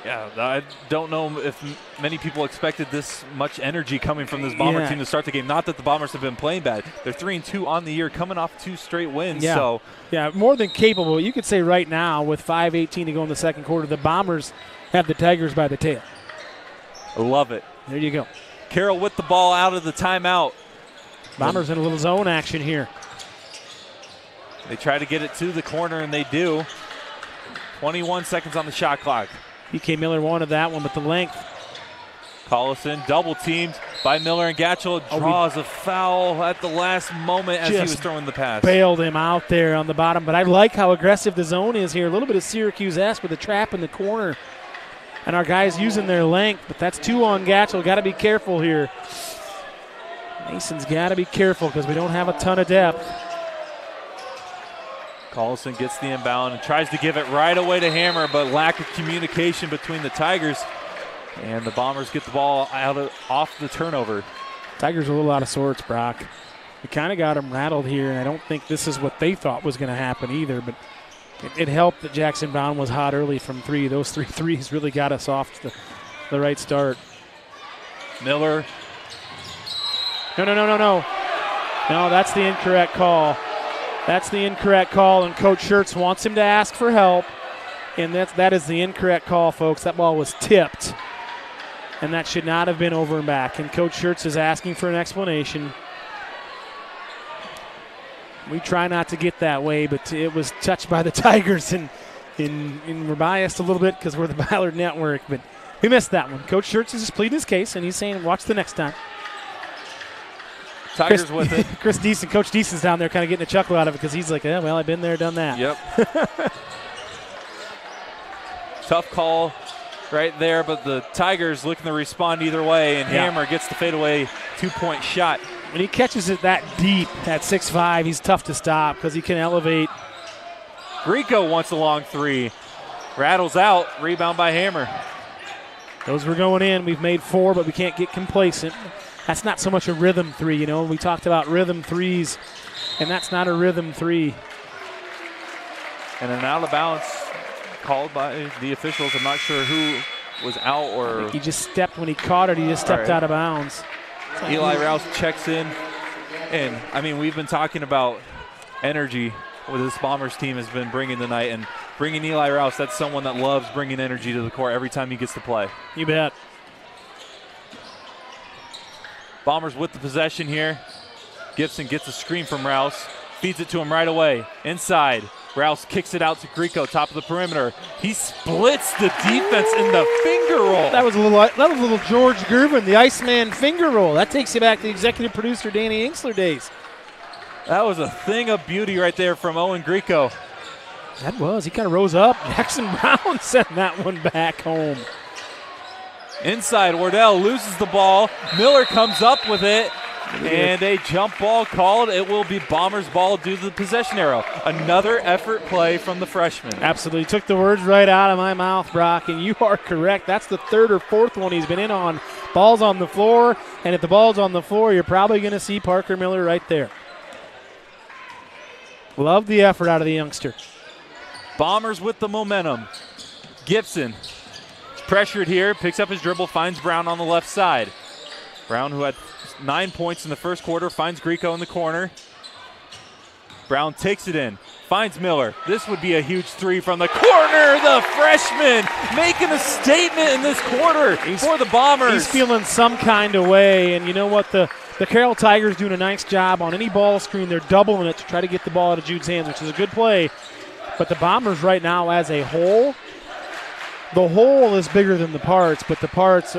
Yeah, I don't know if many people expected this much energy coming from this Bomber team to start the game. Not that the Bombers have been playing bad. They're 3-2 on the year, coming off 2 straight wins. Yeah, yeah, more than capable. You could say right now, with 5:18 to go in the second quarter, the Bombers have the Tigers by the tail. I love it. There you go. Carroll with the ball out of the timeout. Bombers in a little zone action here. They try to get it to the corner, and they do. 21 seconds on the shot clock. PK Miller wanted that one, but the length. Collison double teamed by Miller, and Gatchel draws a foul at the last moment as he was throwing the pass. Bailed him out there on the bottom, but I like how aggressive the zone is here. A little bit of Syracuse-esque with a trap in the corner. And our guys using their length, but that's 2 on Gatchel. Got to be careful here. Mason's got to be careful because we don't have a ton of depth. Collison gets the inbound and tries to give it right away to Hammer, but lack of communication between the Tigers. And the Bombers get the ball off the turnover. Tigers are a little out of sorts, Brock. We kind of got them rattled here, and I don't think this is what they thought was going to happen either, but it helped that Jackson Brown was hot early from 3. Those 3 threes really got us off to the right start. Miller. No. No, that's the incorrect call. That's the incorrect call, and Coach Schertz wants him to ask for help, and that is the incorrect call, folks. That ball was tipped, and that should not have been over and back, and Coach Schertz is asking for an explanation. We try not to get that way, but it was touched by the Tigers, and we're biased a little bit because we're the Ballard Network, but we missed that one. Coach Schertz is just pleading his case, and he's saying watch the next time. Tigers with it. Chris Deason, Coach Deason's down there kind of getting a chuckle out of it because he's like, yeah, well, I've been there, done that. Yep. Tough call right there, but the Tigers looking to respond either way, and Hammer gets the fadeaway 2-point shot. When he catches it that deep at 6'5", he's tough to stop because he can elevate. Grieco wants a long 3. Rattles out. Rebound by Hammer. Those were going in. We've made 4, but we can't get complacent. That's not so much a rhythm 3, you know. We talked about rhythm 3s, and that's not a rhythm 3. And an out of bounds called by the officials. I'm not sure who was out or. He just stepped when he caught it. He just stepped out of bounds. Eli Rouse checks in. And, I mean, we've been talking about energy what this Bombers team has been bringing tonight. And bringing Eli Rouse, that's someone that loves bringing energy to the court every time he gets to play. You bet. Bombers with the possession here. Gibson gets a screen from Rouse. Feeds it to him right away. Inside. Rouse kicks it out to Grieco, top of the perimeter. He splits the defense in the finger roll. That was a little George Gervin, the Iceman finger roll. That takes you back to the executive producer Danny Ingsler days. That was a thing of beauty right there from Owen Grieco. That was. He kind of rose up. Jackson Brown sent that one back home. Inside, Wardell loses the ball. Miller comes up with it. And a jump ball called. It will be Bombers ball due to the possession arrow. Another effort play from the freshman. Absolutely. Took the words right out of my mouth, Brock, and you are correct. That's the 3rd or 4th one he's been in on. Ball's on the floor, and if the ball's on the floor, you're probably going to see Parker Miller right there. Love the effort out of the youngster. Bombers with the momentum. Gibson pressured here, picks up his dribble, finds Brown on the left side. Brown, who had 9 points in the first quarter, finds Grieco in the corner. Brown takes it in, finds Miller. This would be a huge 3 from the corner. The freshman making a statement in this quarter for the Bombers. He's feeling some kind of way, and you know what? The Carroll Tigers doing a nice job on any ball screen. They're doubling it to try to get the ball out of Jude's hands, which is a good play. But the Bombers right now as a whole, the whole is bigger than the parts, but the parts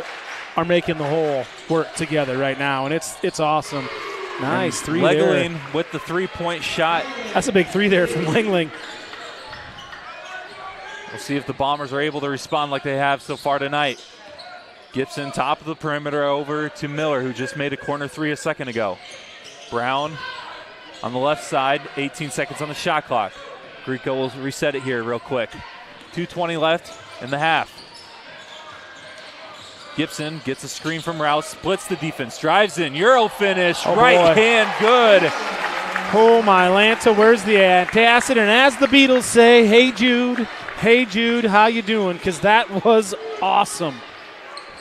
are making the whole work together right now, and it's awesome. Nice 3 there. Legling with the 3-point shot. That's a big 3 there from Langling. We'll see if the Bombers are able to respond like they have so far tonight. Gibson, top of the perimeter, over to Miller, who just made a corner 3 a second ago. Brown on the left side, 18 seconds on the shot clock. Grieco will reset it here real quick. 2:20 left in the half. Gibson gets a screen from Rouse, splits the defense, drives in, Euro finish, right hand good. Oh, my Lanta, where's the antacid? And as the Beatles say, hey, Jude, how you doing? Because that was awesome.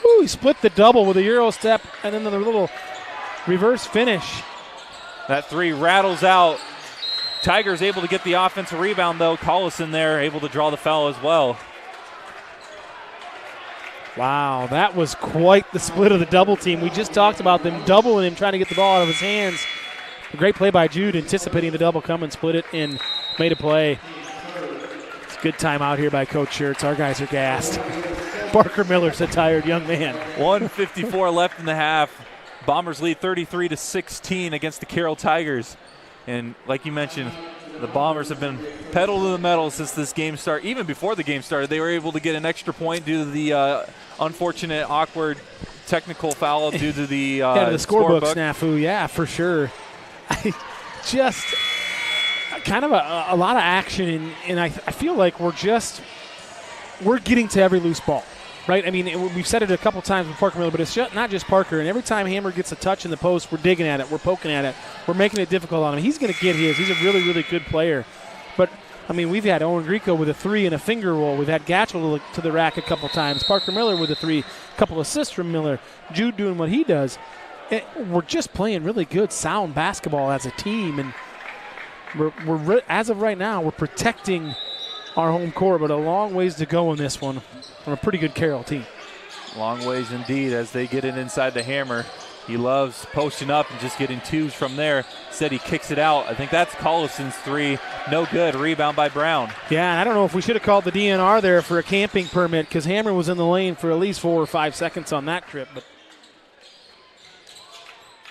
Woo, he split the double with a Euro step and then the little reverse finish. That 3 rattles out. Tigers able to get the offensive rebound, though. Collison there able to draw the foul as well. Wow, that was quite the split of the double team. We just talked about them doubling him, trying to get the ball out of his hands. A great play by Jude, anticipating the double coming, split it, and made a play. It's a good time out here by Coach Schertz. Our guys are gassed. Parker Miller's a tired young man. 1:54 left in the half. Bombers lead 33-16 against the Carroll Tigers. And like you mentioned, the Bombers have been pedal to the metal since this game started. Even before the game started, they were able to get an extra point due to the unfortunate, awkward technical foul due to the the scorebook snafu. Yeah, for sure. Just kind of a lot of action, and I feel like we're getting to every loose ball. Right? I mean, we've said it a couple times with Parker Miller, but it's not just Parker. And every time Hammer gets a touch in the post, we're digging at it, we're poking at it, we're making it difficult on him. He's going to get his. He's a really, really good player. But, I mean, we've had Owen Grieco with a 3 and a finger roll. We've had Gatchell to the rack a couple times. Parker Miller with a 3, a couple assists from Miller. Jude doing what he does. We're just playing really good, sound basketball as a team. And we're as of right now, we're protecting our home court, but a long ways to go in this one from a pretty good Carroll team. Long ways indeed as they get it inside the Hammer. He loves posting up and just getting twos from there. Instead, he kicks it out. I think that's Collison's 3. No good. Rebound by Brown. Yeah, and I don't know if we should have called the DNR there for a camping permit because Hammer was in the lane for at least 4 or 5 seconds on that trip. But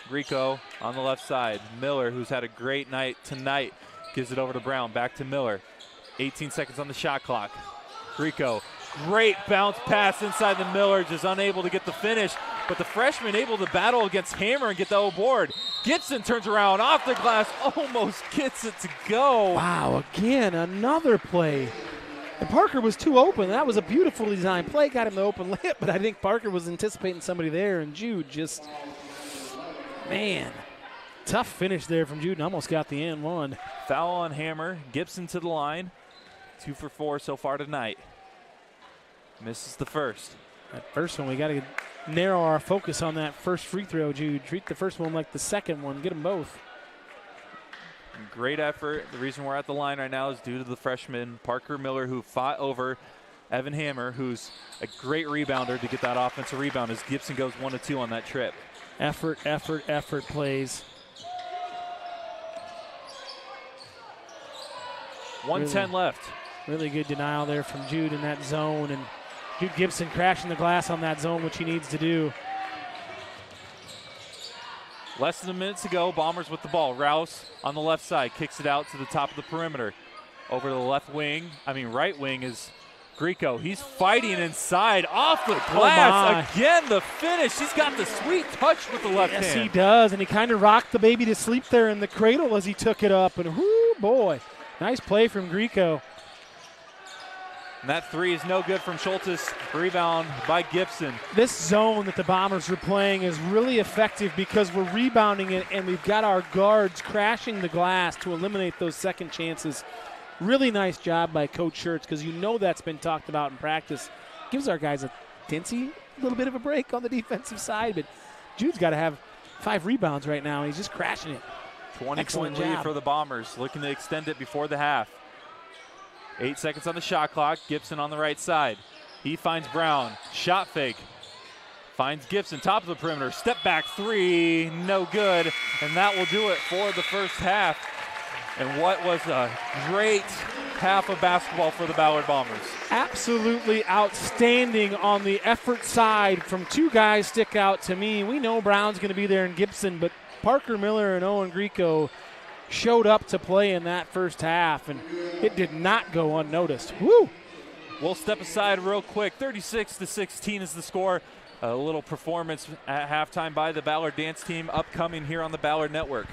Grieco on the left side. Miller, who's had a great night tonight, gives it over to Brown. Back to Miller. 18 seconds on the shot clock. Grieco, great bounce pass inside the Miller, just unable to get the finish. But the freshman able to battle against Hammer and get the O board. Gibson turns around off the glass, almost gets it to go. Wow, again, another play. And Parker was too open. That was a beautiful design play, got him the open layup, but I think Parker was anticipating somebody there, and Jude just, man, tough finish there from Jude and almost got the and one. Foul on Hammer, Gibson to the line. 2 for 4 so far tonight. Misses the first. That first one, we got to narrow our focus on that first free throw, Jude. Treat the first one like the second one. Get them both. Great effort. The reason we're at the line right now is due to the freshman, Parker Miller, who fought over Evan Hammer, who's a great rebounder to get that offensive rebound as Gibson goes 1 of 2 on that trip. Effort plays. 1:10 left. Really good denial there from Jude in that zone, and Jude Gibson crashing the glass on that zone, which he needs to do. Less than a minute to go. Bombers with the ball. Rouse on the left side kicks it out to the top of the perimeter. Over to the right wing is Grieco. He's fighting inside off the glass. Again, the finish. He's got the sweet touch with the left hand. Yes, he does, and he kind of rocked the baby to sleep there in the cradle as he took it up, and whoo, boy. Nice play from Grieco. And that 3 is no good from Schultes. Rebound by Gibson. This zone that the Bombers are playing is really effective because we're rebounding it and we've got our guards crashing the glass to eliminate those second chances. Really nice job by Coach Schertz because you know that's been talked about in practice. Gives our guys a little bit of a break on the defensive side, but Jude's got to have 5 rebounds right now, and he's just crashing it. 20-point lead for the Bombers, looking to extend it before the half. 8 seconds on the shot clock. Gibson on the right side. He finds Brown. Shot fake. Finds Gibson, top of the perimeter. Step back 3, no good. And that will do it for the first half. And what was a great half of basketball for the Ballard Bombers. Absolutely outstanding on the effort side from 2 guys stick out to me. We know Brown's going to be there in Gibson, but Parker Miller and Owen Grieco showed up to play in that first half, and it did not go unnoticed. Woo! We'll step aside real quick. 36-16 is the score. A little performance at halftime by the Ballard dance team upcoming here on the Ballard Network.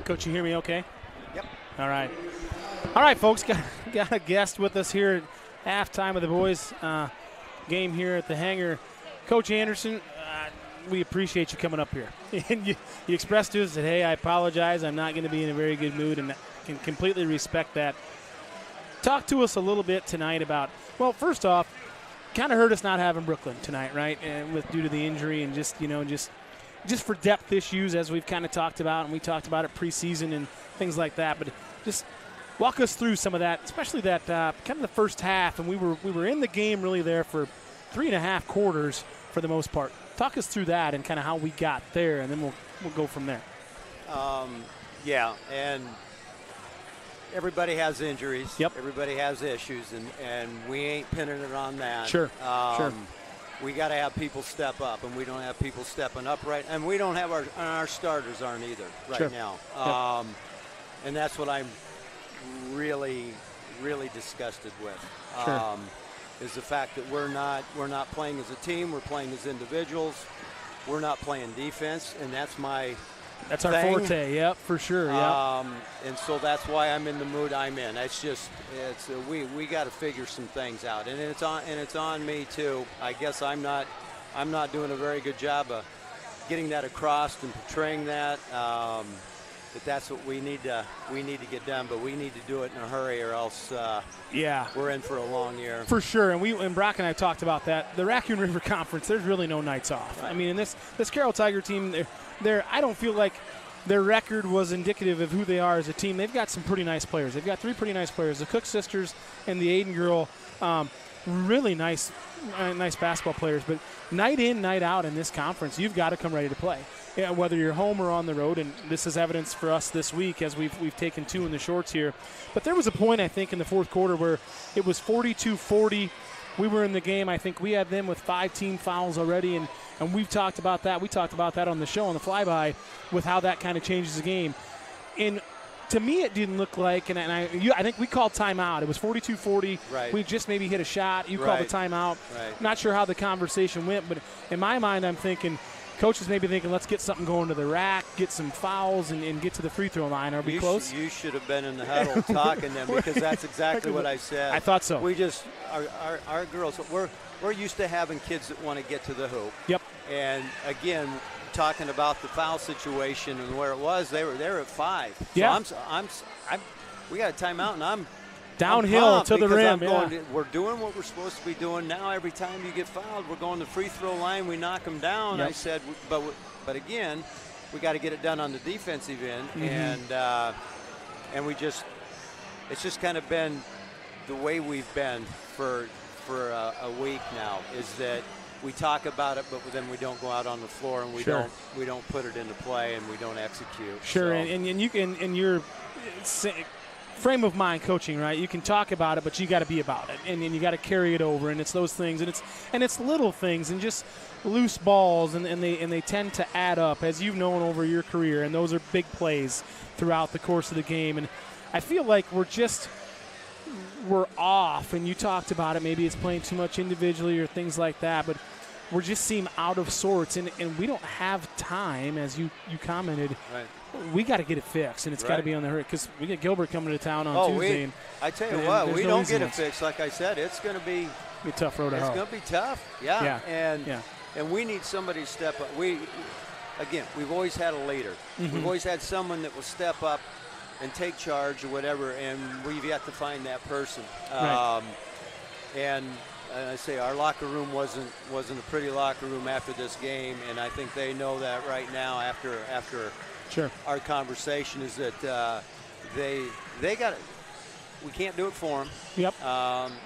Coach, you hear me okay? Yep. All right. All right, folks, got a guest with us here at halftime of the boys game here at the hangar. Coach Anderson, we appreciate you coming up here. And you expressed to us that, hey, I apologize. I'm not going to be in a very good mood, and can completely respect that. Talk to us a little bit tonight about, well, first off, kind of hurt us not having Brooklyn tonight, right? And due to the injury and just for depth issues, as we've kind of talked about, and we talked about it preseason and things like that. But just walk us through some of that, especially that kind of the first half, and we were in the game really there for 3.5 quarters for the most part. Talk us through that and kind of how we got there, and then we'll go from there. Yeah, and everybody has injuries. Yep. Everybody has issues, and we ain't pinning it on that. Sure. Sure. We got to have people step up, and we don't have people stepping up right. And we don't have our starters aren't either right now. Yep. And that's what I'm really, really disgusted with. Sure. Is the fact that we're not playing as a team. We're playing as individuals. We're not playing defense, and that's our forte. Yep, for sure. Yep. And so that's why I'm in the mood I'm in. We got to figure some things out, and it's on me too. I guess I'm not doing a very good job of getting that across and portraying that. But that's what we need to get done. But we need to do it in a hurry, or else we're in for a long year. For sure. And Brock and I talked about that. The Raccoon River Conference, there's really no nights off. Right. I mean, in this Carroll Tiger team, I don't feel like their record was indicative of who they are as a team. They've got some pretty nice players. They've got 3 pretty nice players. The Cook sisters and the Aiden girl, really nice basketball players. But night in, night out in this conference, you've got to come ready to play. Yeah, whether you're home or on the road, and this is evidence for us this week as we've taken 2 in the shorts here. But there was a point, I think, in the fourth quarter where it was 42-40. We were in the game. I think we had them with 5 team fouls already, and we've talked about that. We talked about that on the show on the flyby with how that kind of changes the game. And to me, it didn't look like, and I think we called timeout. It was 42-40. Right. We just maybe hit a shot. You called the timeout. Right. Not sure how the conversation went, but in my mind, I'm thinking – Coach is maybe thinking, let's get something going to the rack, get some fouls, and get to the free throw line. Are we close? You should have been in the huddle talking to them, because that's exactly what I said. I thought so. We just our girls. We're used to having kids that want to get to the hoop. Yep. And again, talking about the foul situation and where it was, they were at 5. Yeah. So we got a timeout, and I'm downhill to the rim. We're doing what we're supposed to be doing. Now every time you get fouled, we're going to the free throw line. We knock them down. Yep. I said, but again, we got to get it done on the defensive end, and it's just kind of been the way we've been for a week now. Is that we talk about it, but then we don't go out on the floor, and we don't put it into play, and we don't execute. Sure, so. and you can, in your frame of mind coaching, right? You can talk about it, but you got to be about it, and you got to carry it over. And it's those things, and it's little things, and just loose balls, and they tend to add up, as you've known over your career. And those are big plays throughout the course of the game. And I feel like we're off. And you talked about it. Maybe it's playing too much individually or things like that, but we just seem out of sorts, and we don't have time, as you commented. Right. We got to get it fixed, and it's got to be on the hurry, because we get Gilbert coming to town on Tuesday. I tell you what, we don't get it fixed. Like I said, it's going to be a tough road to hoe. It's going to be tough. And we need somebody to step up. We've always had a leader. We've always had someone that will step up and take charge or whatever, and we've yet to find that person. Right. And I say our locker room wasn't a pretty locker room after this game, and I think they know that right now after our conversation, is that they got it. We can't do it for them. Yep.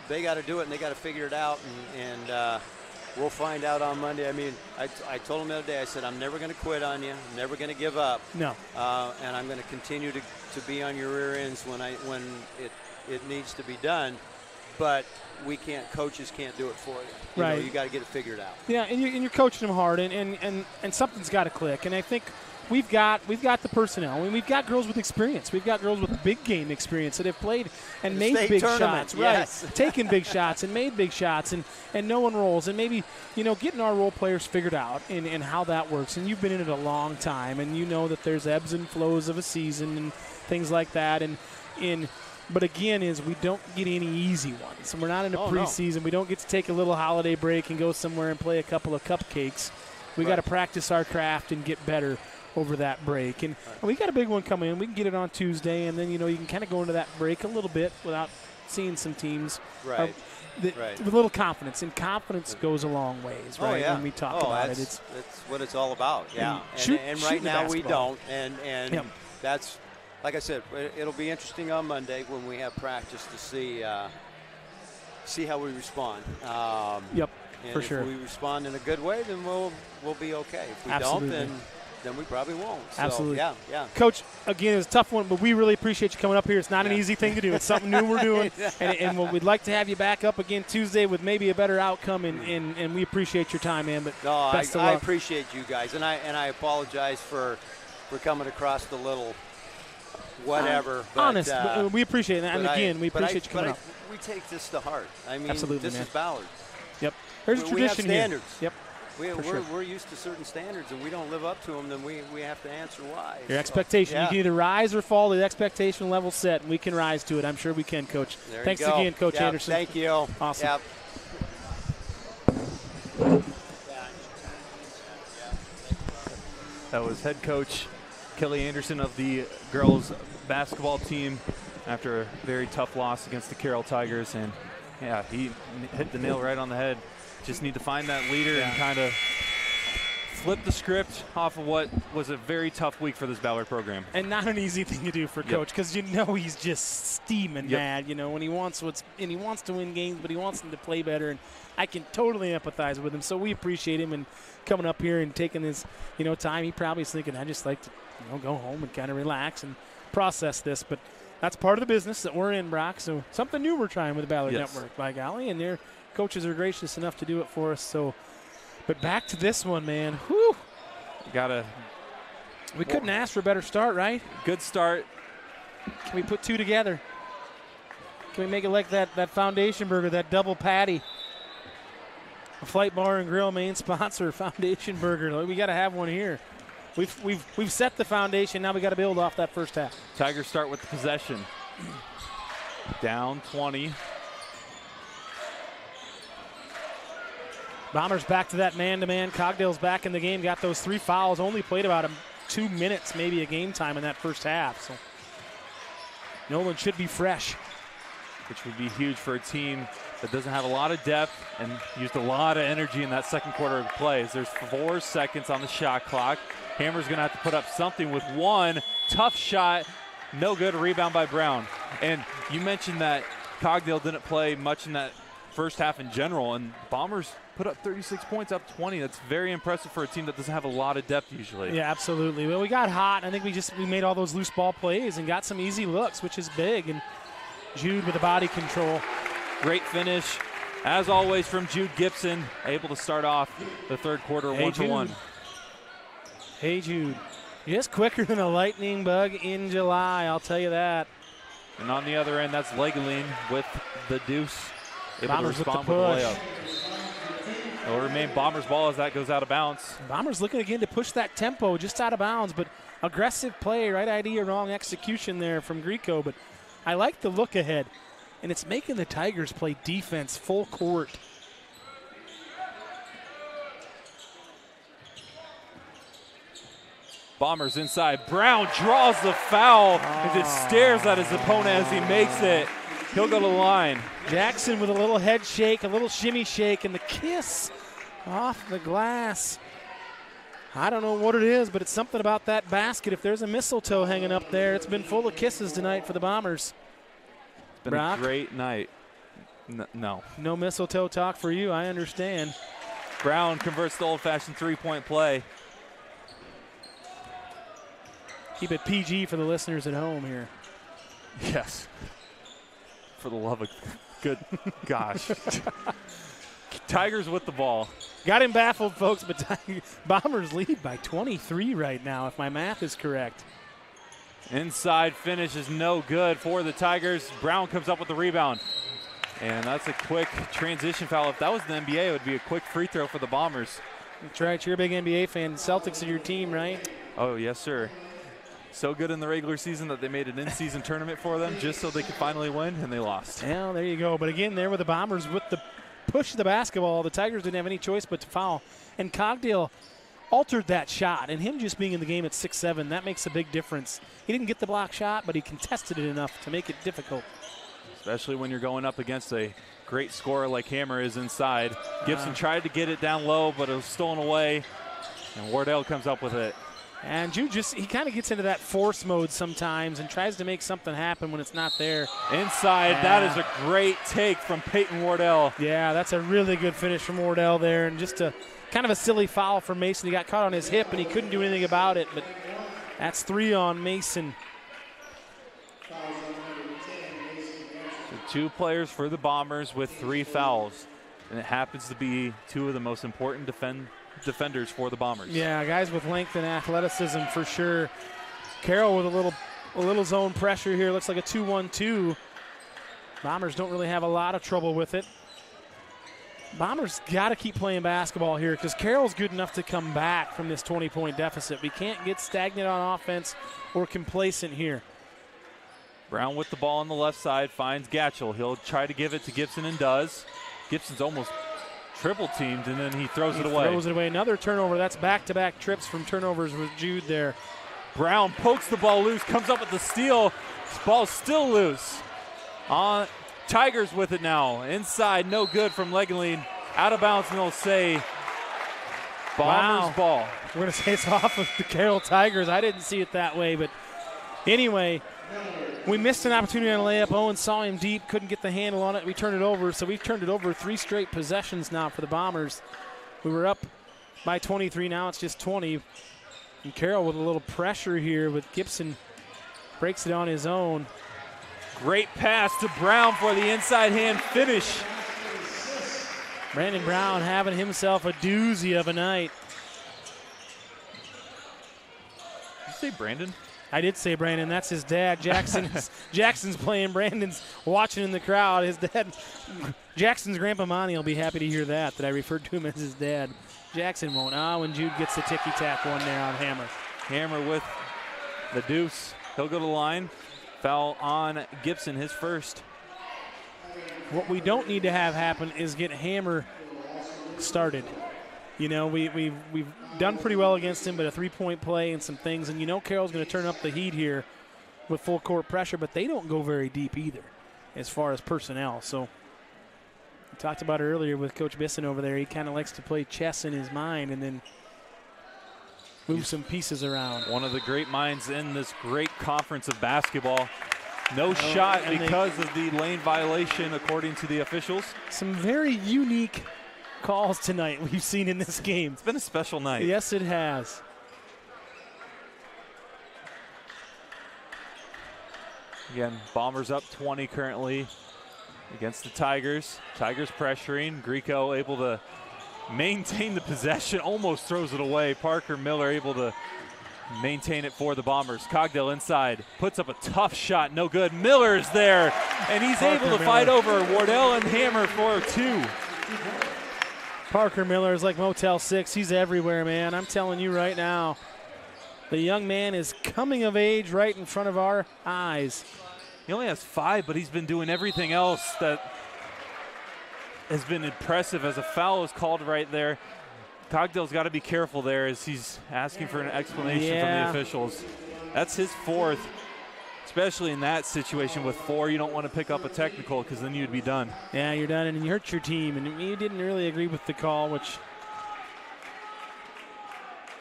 They got to do it, and they got to figure it out, and we'll find out on Monday. I mean, I told them the other day, I said, I'm never going to quit on you. I'm never going to give up. No. And I'm going to continue to be on your rear ends when it needs to be done. But coaches can't do it for you. Right. You got to get it figured out. Yeah, and you're coaching them hard, and something's got to click. And I think we've got the personnel. I mean, we've got girls with experience. We've got girls with big game experience that have played and made big shots. Yes. Right. Taken big shots and made big shots and knowing roles, and maybe, getting our role players figured out and how that works. And you've been in it a long time, and you know that there's ebbs and flows of a season and things like that. But again, we don't get any easy ones. We're not in a preseason. No. We don't get to take a little holiday break and go somewhere and play a couple of cupcakes. We got to practice our craft and get better over that break. And we got a big one coming in. We can get it on Tuesday, and then, you can kind of go into that break a little bit without seeing some teams with a little confidence. And confidence goes a long ways, right? When we talk about it. It's what it's all about, yeah. And right now we don't. And that's – like I said, it'll be interesting on Monday when we have practice to see how we respond. For sure. If we respond in a good way, then we'll be okay. If we don't, then we probably won't. So, absolutely. Yeah. Coach, again, it was a tough one, but we really appreciate you coming up here. It's not an easy thing to do. It's something new we're doing, and we'd like to have you back up again Tuesday with maybe a better outcome, and we appreciate your time, man. But best of luck. I appreciate you guys, and I apologize for coming across the little – whatever. Honest. We appreciate that. And again, we appreciate you coming up. We take this to heart. I mean, absolutely, this is Ballard. Yep. There's a tradition we have standards. Here. Yep. We're used to certain standards, and we don't live up to them, then we have to answer why. Your expectation. You can either rise or fall. The expectation level set, and we can rise to it. I'm sure we can, Coach. Thanks again, Coach Anderson. Thank you. Awesome. Yep. That was head coach Kelly Anderson of the girls basketball team after a very tough loss against the Carroll Tigers. And he hit the nail right on the head. Just need to find that leader and kind of flip the script off of what was a very tough week for this Ballard program. And not an easy thing to do for Coach, because he's just steaming mad, when he wants to win games, but he wants them to play better. And I can totally empathize with him. So we appreciate him and coming up here and taking his, time. He probably is thinking, I just like to, go home and kind of relax and process this. But that's part of the business that we're in, Brock. So something new we're trying with the Ballard Network, by golly. And their coaches are gracious enough to do it for us. So, but back to this one, man. Whew. We couldn't ask for a better start, right? Good start. Can we put two together? Can we make it like that Foundation Burger, that double patty? A Flight Bar and Grill main sponsor, Foundation Burger. We got to have one here. We've set the foundation. Now we got to build off that first half. Tigers start with the possession. Down 20. Bombers back to that man-to-man. Cogdale's back in the game, got those 3 fouls, only played about 2 minutes maybe a game time in that first half. So Nolan should be fresh. Which would be huge for a team that doesn't have a lot of depth and used a lot of energy in that second quarter of plays. There's 4 seconds on the shot clock. Hammer's going to have to put up something with 1. Tough shot, no good, rebound by Brown. And you mentioned that Cogdale didn't play much in that first half in general, and Bombers put up 36 points, up 20. That's very impressive for a team that doesn't have a lot of depth usually. Yeah, absolutely. Well, we got hot. I think we made all those loose ball plays and got some easy looks, which is big. And Jude with the body control. Great finish, as always, from Jude Gibson, able to start off the third quarter 1-1. Hey, Jude. Just quicker than a lightning bug in July, I'll tell you that. And on the other end, that's Legeline with the deuce. Able Bombers to respond with the push. layup. It'll remain Bombers' ball as that goes out of bounds. Bombers looking again to push that tempo just out of bounds, but aggressive play, right idea, wrong execution there from Grieco. But I like the look ahead, and it's making the Tigers play defense full court. Bombers inside. Brown draws the foul and just stares at his opponent as he makes it. He'll go to the line. Jackson with a little head shake, a little shimmy shake, and the kiss off the glass. I don't know what it is, but it's something about that basket. If there's a mistletoe hanging up there, it's been full of kisses tonight for the Bombers. It's been a great night. No. No mistletoe talk for you, I understand. Brown converts the old-fashioned three-point play. Keep it PG for the listeners at home here. Yes. For the love of good gosh. Tigers with the ball. Got him baffled, folks, but Bombers lead by 23 right now, if my math is correct. Inside finish is no good for the Tigers. Brown comes up with the rebound. And that's a quick transition foul. If that was the NBA, it would be a quick free throw for the Bombers. That's right. You're a big NBA fan. Celtics are your team, right? Oh, yes, sir. So good in the regular season that they made an in-season tournament for them just so they could finally win, and they lost. Well, there you go. But again, there were the Bombers with the push of the basketball. The Tigers didn't have any choice but to foul. And Cogdale altered that shot, and him just being in the game at 6'7", that makes a big difference. He didn't get the block shot, but he contested it enough to make it difficult. Especially when you're going up against a great scorer like Hammer is inside. Gibson tried to get it down low, but it was stolen away, and Wardell comes up with it. And Jude he kind of gets into that force mode sometimes and tries to make something happen when it's not there. Inside, that is a great take from Peyton Wardell. Yeah, that's a really good finish from Wardell there, and just a kind of a silly foul for Mason. He got caught on his hip, and he couldn't do anything about it, but that's 3 on Mason. So 2 players for the Bombers with 3 fouls, and it happens to be 2 of the most important defenders for the Bombers. Yeah, guys with length and athleticism for sure. Carroll with a little zone pressure here. Looks like a 2-1-2. Bombers don't really have a lot of trouble with it. Bombers got to keep playing basketball here because Carroll's good enough to come back from this 20-point deficit. We can't get stagnant on offense or complacent here. Brown with the ball on the left side finds Gatchell. He'll try to give it to Gibson and does. Gibson's almost triple teamed, and then he throws it away. Another turnover. That's back-to-back trips from turnovers with Jude there. Brown pokes the ball loose, comes up with the steal. This ball's still loose. Tigers with it now. Inside, no good from Legeline. Out of bounds, and they'll say Bombers ball. We're going to say it's off of the Carroll Tigers. I didn't see it that way, but anyway, we missed an opportunity on a layup. Owen saw him deep, couldn't get the handle on it. We turned it over, so we've turned it over 3 straight possessions now for the Bombers. We were up by 23, now it's just 20. And Carroll with a little pressure here with Gibson. Breaks it on his own. Great pass to Brown for the inside hand finish. Brandon Brown having himself a doozy of a night. Did you say Brandon? I did say Brandon. That's his dad. Jackson's playing. Brandon's watching in the crowd. His dad, Jackson's grandpa Monty, will be happy to hear that I referred to him as his dad. Jackson won't. When Jude gets the ticky-tack one there on Hammer. Hammer with the deuce. He'll go to the line. Foul on Gibson, his first. What we don't need to have happen is get Hammer started. You know, we've done pretty well against him, but a three-point play and some things. And you know Carroll's going to turn up the heat here with full court pressure, but they don't go very deep either as far as personnel. So we talked about it earlier with Coach Bisson over there. He kind of likes to play chess in his mind and then move some pieces around. One of the great minds in this great conference of basketball. No shot because of the lane violation, according to the officials. Some very unique calls tonight we've seen in this game. It's been a special night. Yes, it has. Again, Bombers up 20 currently against the Tigers. Tigers pressuring. Grieco able to maintain the possession, almost throws it away. Parker Miller able to maintain it for the Bombers. Cogdell inside, puts up a tough shot, no good. Miller's there, and he's able to fight over Wardell and Hammer for two. Parker Miller is like Motel 6. He's everywhere, man. I'm telling you right now. The young man is coming of age right in front of our eyes. He only has 5, but he's been doing everything else that has been impressive as a foul is called right there. Cogdell's got to be careful there as he's asking for an explanation from the officials. That's his 4th, especially in that situation with 4. You don't want to pick up a technical because then you'd be done. Yeah, you're done, and you hurt your team. And you didn't really agree with the call, which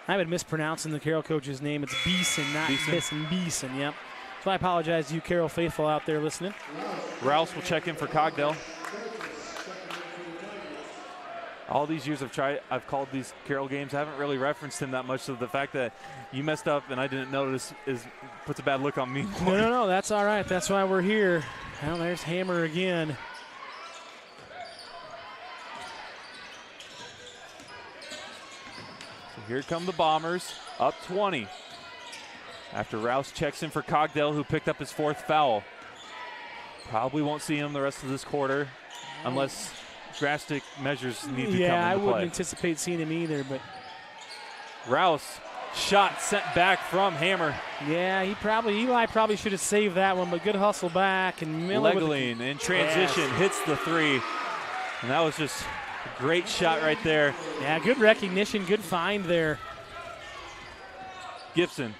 I've been mispronouncing the Carroll coach's name. It's Beeson, not Bisson. Beeson, yep. So I apologize to you Carroll faithful out there listening. Rouse will check in for Cogdell. All these years I've called these Carroll games. I haven't really referenced him that much, so the fact that you messed up and I didn't notice puts a bad look on me. No, that's all right. That's why we're here. Well, there's Hammer again. So here come the Bombers, up 20. After Rouse checks in for Cogdell, who picked up his 4th foul. Probably won't see him the rest of this quarter unless drastic measures need to come into play. Yeah, I wouldn't anticipate seeing him either, but Rouse, shot sent back from Hammer. Yeah, Eli probably should have saved that one, but good hustle back. And Miller Leggeline in transition hits the 3. And that was just a great shot right there. Yeah, good recognition, good find there. Gibson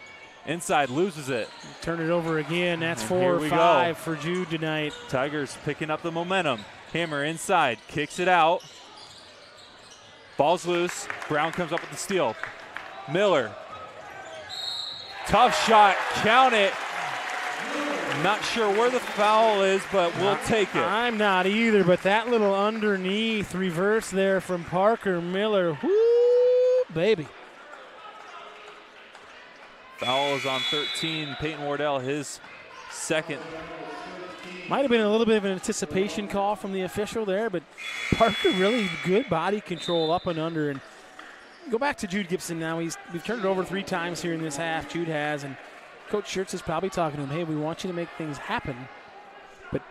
inside, loses it. Turn it over again. That's 4 or 5 for Jude tonight. Tigers picking up the momentum. Hammer inside, kicks it out. Ball's loose. Brown comes up with the steal. Miller. Tough shot, count it. Not sure where the foul is, but we'll take it. I'm not either, but that little underneath reverse there from Parker Miller. Woo, baby. Foul is on 13. Peyton Wardell, his 2nd. Might have been a little bit of an anticipation call from the official there, but Parker really good body control up and under. And go back to Jude Gibson now. We've turned it over 3 times here in this half. Jude has, and Coach Schertz is probably talking to him, hey, we want you to make things happen, but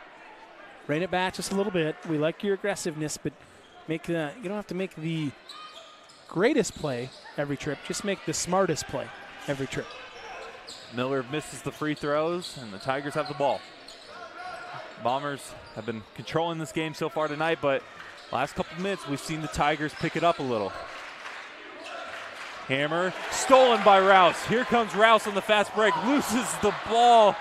rein it back just a little bit. We like your aggressiveness, but you don't have to make the greatest play every trip. Just make the smartest play every trip. Miller misses the free throws, and the Tigers have the ball. Bombers have been controlling this game so far tonight, but last couple of minutes we've seen the Tigers pick it up a little. Hammer stolen by Rouse. Here comes Rouse on the fast break, loses the ball,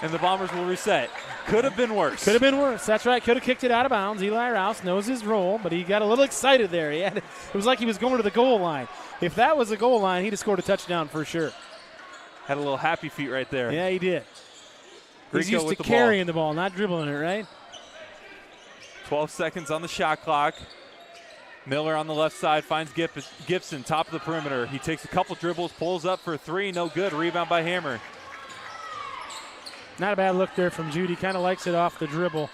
and the Bombers will reset. Could have been worse. Could have been worse. That's right. Could have kicked it out of bounds. Eli Rouse knows his role, but he got a little excited there. It was like he was going to the goal line. If that was the goal line, he'd have scored a touchdown for sure. Had a little happy feet right there. Yeah, he did. He's Grieco used with to the carrying the ball, not dribbling it, right? 12 seconds on the shot clock. Miller on the left side finds Gibson, top of the perimeter. He takes a couple dribbles, pulls up for 3, no good. Rebound by Hammer. Not a bad look there from Judy. Kind of likes it off the dribble.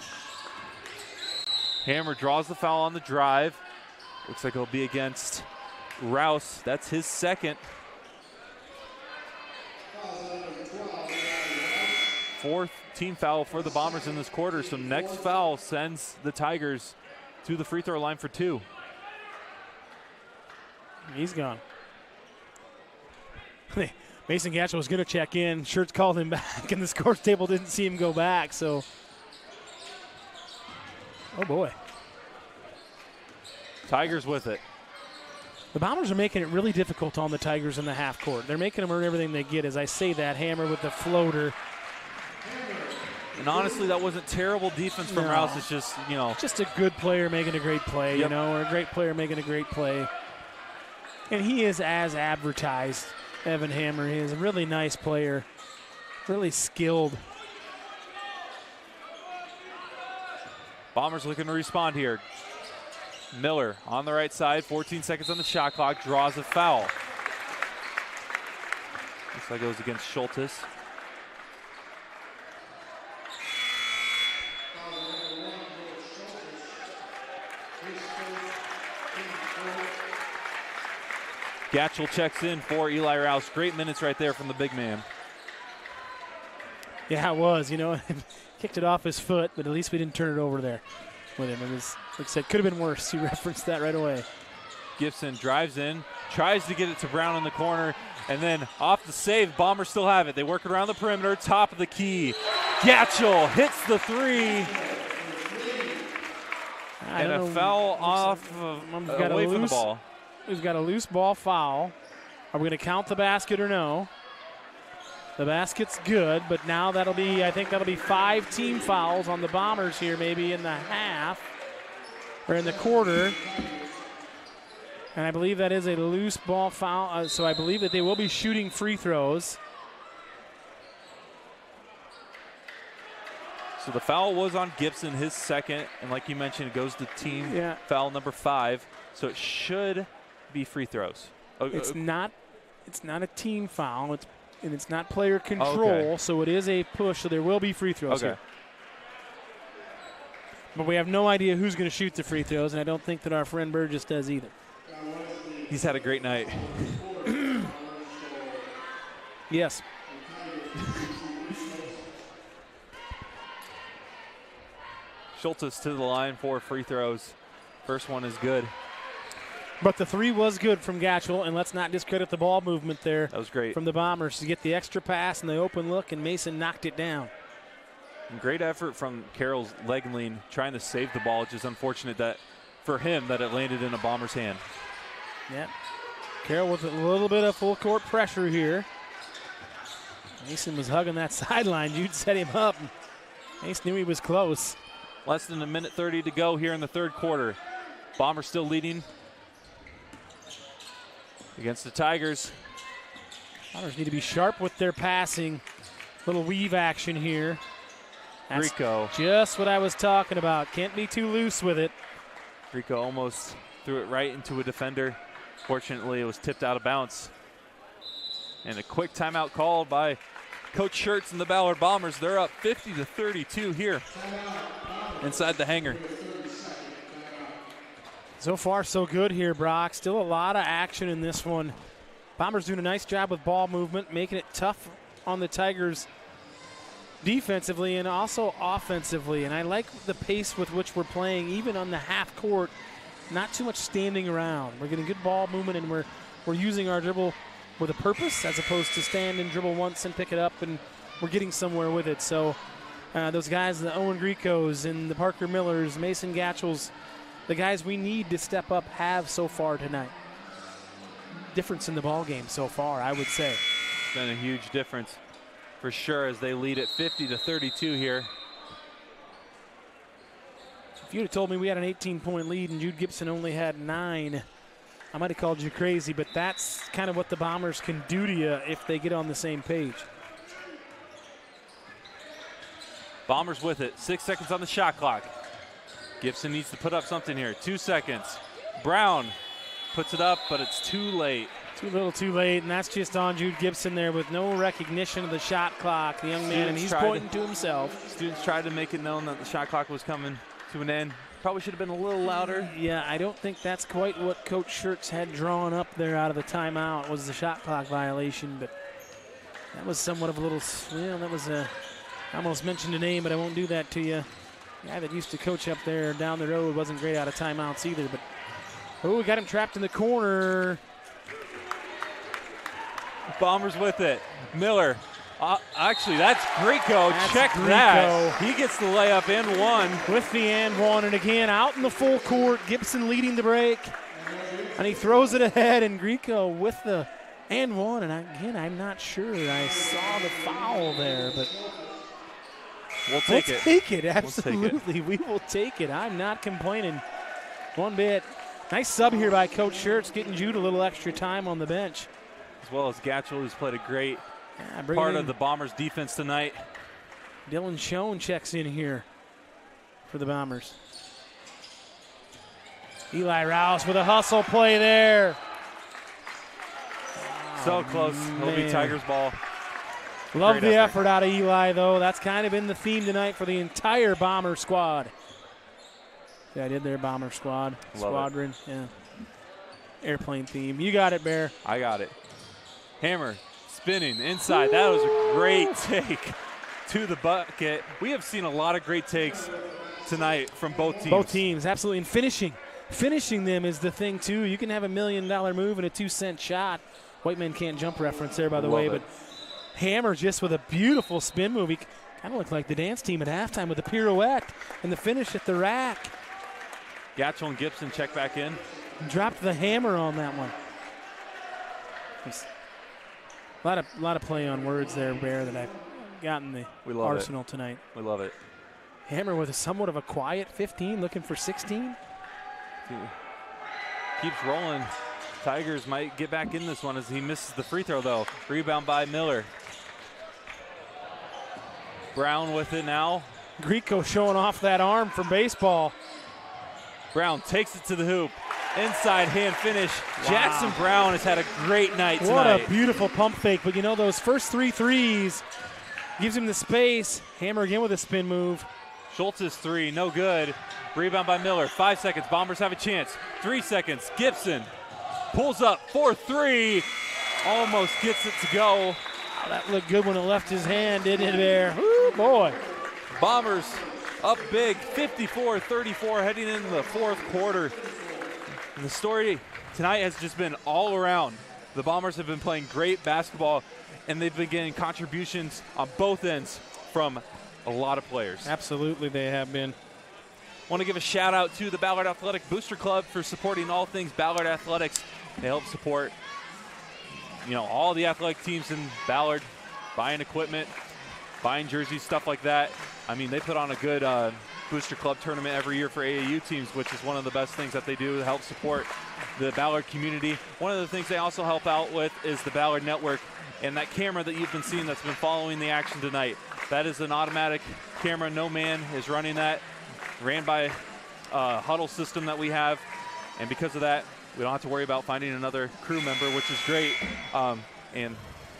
Hammer draws the foul on the drive. Looks like it'll be against Rouse. That's his 2nd. 4th team foul for the Bombers in this quarter. So next foul sends the Tigers to the free throw line for 2. He's gone. Mason Gatchell was going to check in. Schertz called him back, and the scores table didn't see him go back. So, oh boy. Tigers with it. The Bombers are making it really difficult on the Tigers in the half court. They're making them earn everything they get. As I say that, Hammer with the floater. And honestly, that wasn't terrible defense from Rouse. It's just, Just a good player making a great play, or a great player making a great play. And he is as advertised, Evan Hammer. He is a really nice player, really skilled. Bombers looking to respond here. Miller on the right side, 14 seconds on the shot clock, draws a foul. Looks like it goes against Schultes. Gatchel checks in for Eli Rouse. Great minutes right there from the big man. Yeah, it was. Kicked it off his foot, but at least we didn't turn it over there with him. It was, like I said, could have been worse. You referenced that right away. Gibson drives in, tries to get it to Brown in the corner, and then off the save, Bombers still have it. They work around the perimeter, top of the key. Gatchel hits the three. And a foul off away from the ball. We've got a loose ball foul. Are we going to count the basket or no? The basket's good, but now I think that'll be 5 team fouls on the Bombers here, maybe in the half or in the quarter. And I believe that is a loose ball foul, so I believe that they will be shooting free throws. So the foul was on Gibson, his second, and like you mentioned, it goes to team foul number 5. So it should be free throws. It's not a team foul. It's not player control, so it is a push. So there will be free throws here. But we have no idea who's going to shoot the free throws, and I don't think that our friend Burgess does either. He's had a great night. Yes. Schultes to the line for free throws. First one is good. But the 3 was good from Gatchel, and let's not discredit the ball movement there. That was great. From the Bombers to get the extra pass and the open look, and Mason knocked it down. And great effort from Carroll's leg lean, trying to save the ball. It's just unfortunate that for him that it landed in a Bomber's hand. Yeah. Carroll with a little bit of full court pressure here. Mason was hugging that sideline. Jude set him up. Mason knew he was close. Less than a minute 30 to go here in the third quarter. Bombers still leading against the Tigers. Bombers need to be sharp with their passing. Little weave action here. That's Rico. Just what I was talking about. Can't be too loose with it. Rico almost threw it right into a defender. Fortunately, it was tipped out of bounds. And a quick timeout called by Coach Schertz and the Ballard Bombers. They're up 50-32 here inside the hangar. So far, so good here, Brock. Still a lot of action in this one. Bombers doing a nice job with ball movement, making it tough on the Tigers defensively and also offensively. And I like the pace with which we're playing, even on the half court. Not too much standing around. We're getting good ball movement, and we're using our dribble with a purpose as opposed to stand and dribble once and pick it up, and we're getting somewhere with it. So those guys, the Owen Gricos and the Parker Millers, Mason Gatchels, the guys we need to step up have so far tonight. Difference in the ball game so far, I would say. It's been a huge difference for sure as they lead at 50-32 here. If you'd have told me we had an 18-point lead and Jude Gibson only had 9, I might have called you crazy, but that's kind of what the Bombers can do to you if they get on the same page. Bombers with it. 6 seconds on the shot clock. Gibson needs to put up something here. 2 seconds. Brown puts it up, but it's too late. Too little too late, and that's just on Jude Gibson there with no recognition of the shot clock, the young man, and he's pointing to himself. Students tried to make it known that the shot clock was coming to an end. Probably should have been a little louder. Yeah, I don't think that's quite what Coach Schertz had drawn up there out of the timeout was the shot clock violation, but that was somewhat of a little, well, that was a, I almost mentioned a name, but I won't do that to you. The guy that used to coach up there down the road wasn't great out of timeouts either, but oh, we got him trapped in the corner. Bombers with it. Miller Actually, that's Grieco. That's Check Grieco. that. He gets the layup and one. With the and one, and again, out in the full court, Gibson leading the break. And he throws it ahead, and Grieco with the and one. And again, I'm not sure I saw the foul there, but We'll take it. Take it, absolutely. We'll take it. We will take it. I'm not complaining one bit. Nice sub here by Coach Schertz, getting Jude a little extra time on the bench. As well as Gatchell, who's played a great bringing part in of the Bombers' defense tonight. Dylan Schoen checks in here for the Bombers. Eli Rouse with a hustle play there. So close. It'll be Tigers ball. Love Great the effort out of Eli, though. That's kind of been the theme tonight for the entire Bomber squad. Yeah, I did there, Bomber squad. Squadron, yeah. Airplane theme. You got it, Bear. I got it. Hammer spinning inside. That was a great take to the bucket. We have seen a lot of great takes tonight from both teams. Both teams, absolutely. And finishing them is the thing, too. You can have $1 million move and a 2-cent shot. White men can't jump reference there, by the way. But Hammer just with a beautiful spin move. He kind of looked like the dance team at halftime with the pirouette and the finish at the rack. Gatchell and Gibson check back in. Dropped the hammer on that one. A lot of play on words there, Bear, that I've got in the arsenal tonight. We love it. Hammer with somewhat of a quiet 15, looking for 16. Keeps rolling. Tigers might get back in this one as he misses the free throw, though. Rebound by Miller. Brown with it now. Grieco showing off that arm from baseball. Brown takes it to the hoop. Inside hand finish. Wow. Jackson Brown has had a great night tonight. What a beautiful pump fake. But you know, those first 3 threes gives him the space. Hammer again with a spin move. Schultz's three, no good. Rebound by Miller. 5 seconds. Bombers have a chance. 3 seconds. Gibson pulls up for 3. Almost gets it to go. Oh, that looked good when it left his hand, didn't it, Bear? Ooh, boy. Bombers up big, 54-34, heading into the fourth quarter. And the story tonight has just been all around. The Bombers have been playing great basketball, and they've been getting contributions on both ends from a lot of players. Absolutely, they have been. Want to give a shout out to the Ballard Athletic Booster Club for supporting all things Ballard Athletics. They help support, all the athletic teams in Ballard, buying equipment, buying jerseys, stuff like that. I mean, they put on a good Booster Club tournament every year for AAU teams, which is one of the best things that they do to help support the Ballard community. One of the things they also help out with is the Ballard Network, and that camera that you've been seeing that's been following the action tonight. That is an automatic camera. No man is running that. Ran by a huddle system that we have, and because of that, we don't have to worry about finding another crew member, which is great. And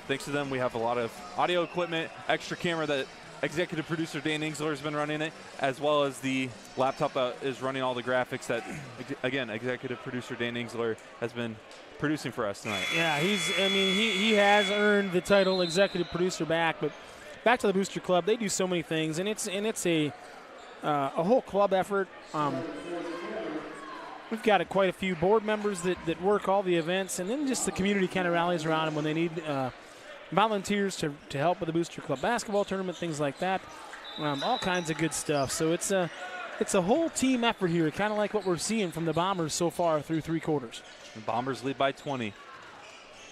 thanks to them, we have a lot of audio equipment, extra camera that executive producer Dan Ingsler has been running it, as well as the laptop is running all the graphics that, again, executive producer Dan Ingsler has been producing for us tonight. Yeah, he has earned the title executive producer back, but back to the Booster Club, they do so many things, and it's a whole club effort. We've got quite a few board members that work all the events, and then just the community kind of rallies around them when they need volunteers to help with the Booster Club basketball tournament, things like that. All kinds of good stuff. So it's a whole team effort here, kind of like what we're seeing from the Bombers so far through 3 quarters. The Bombers lead by 20,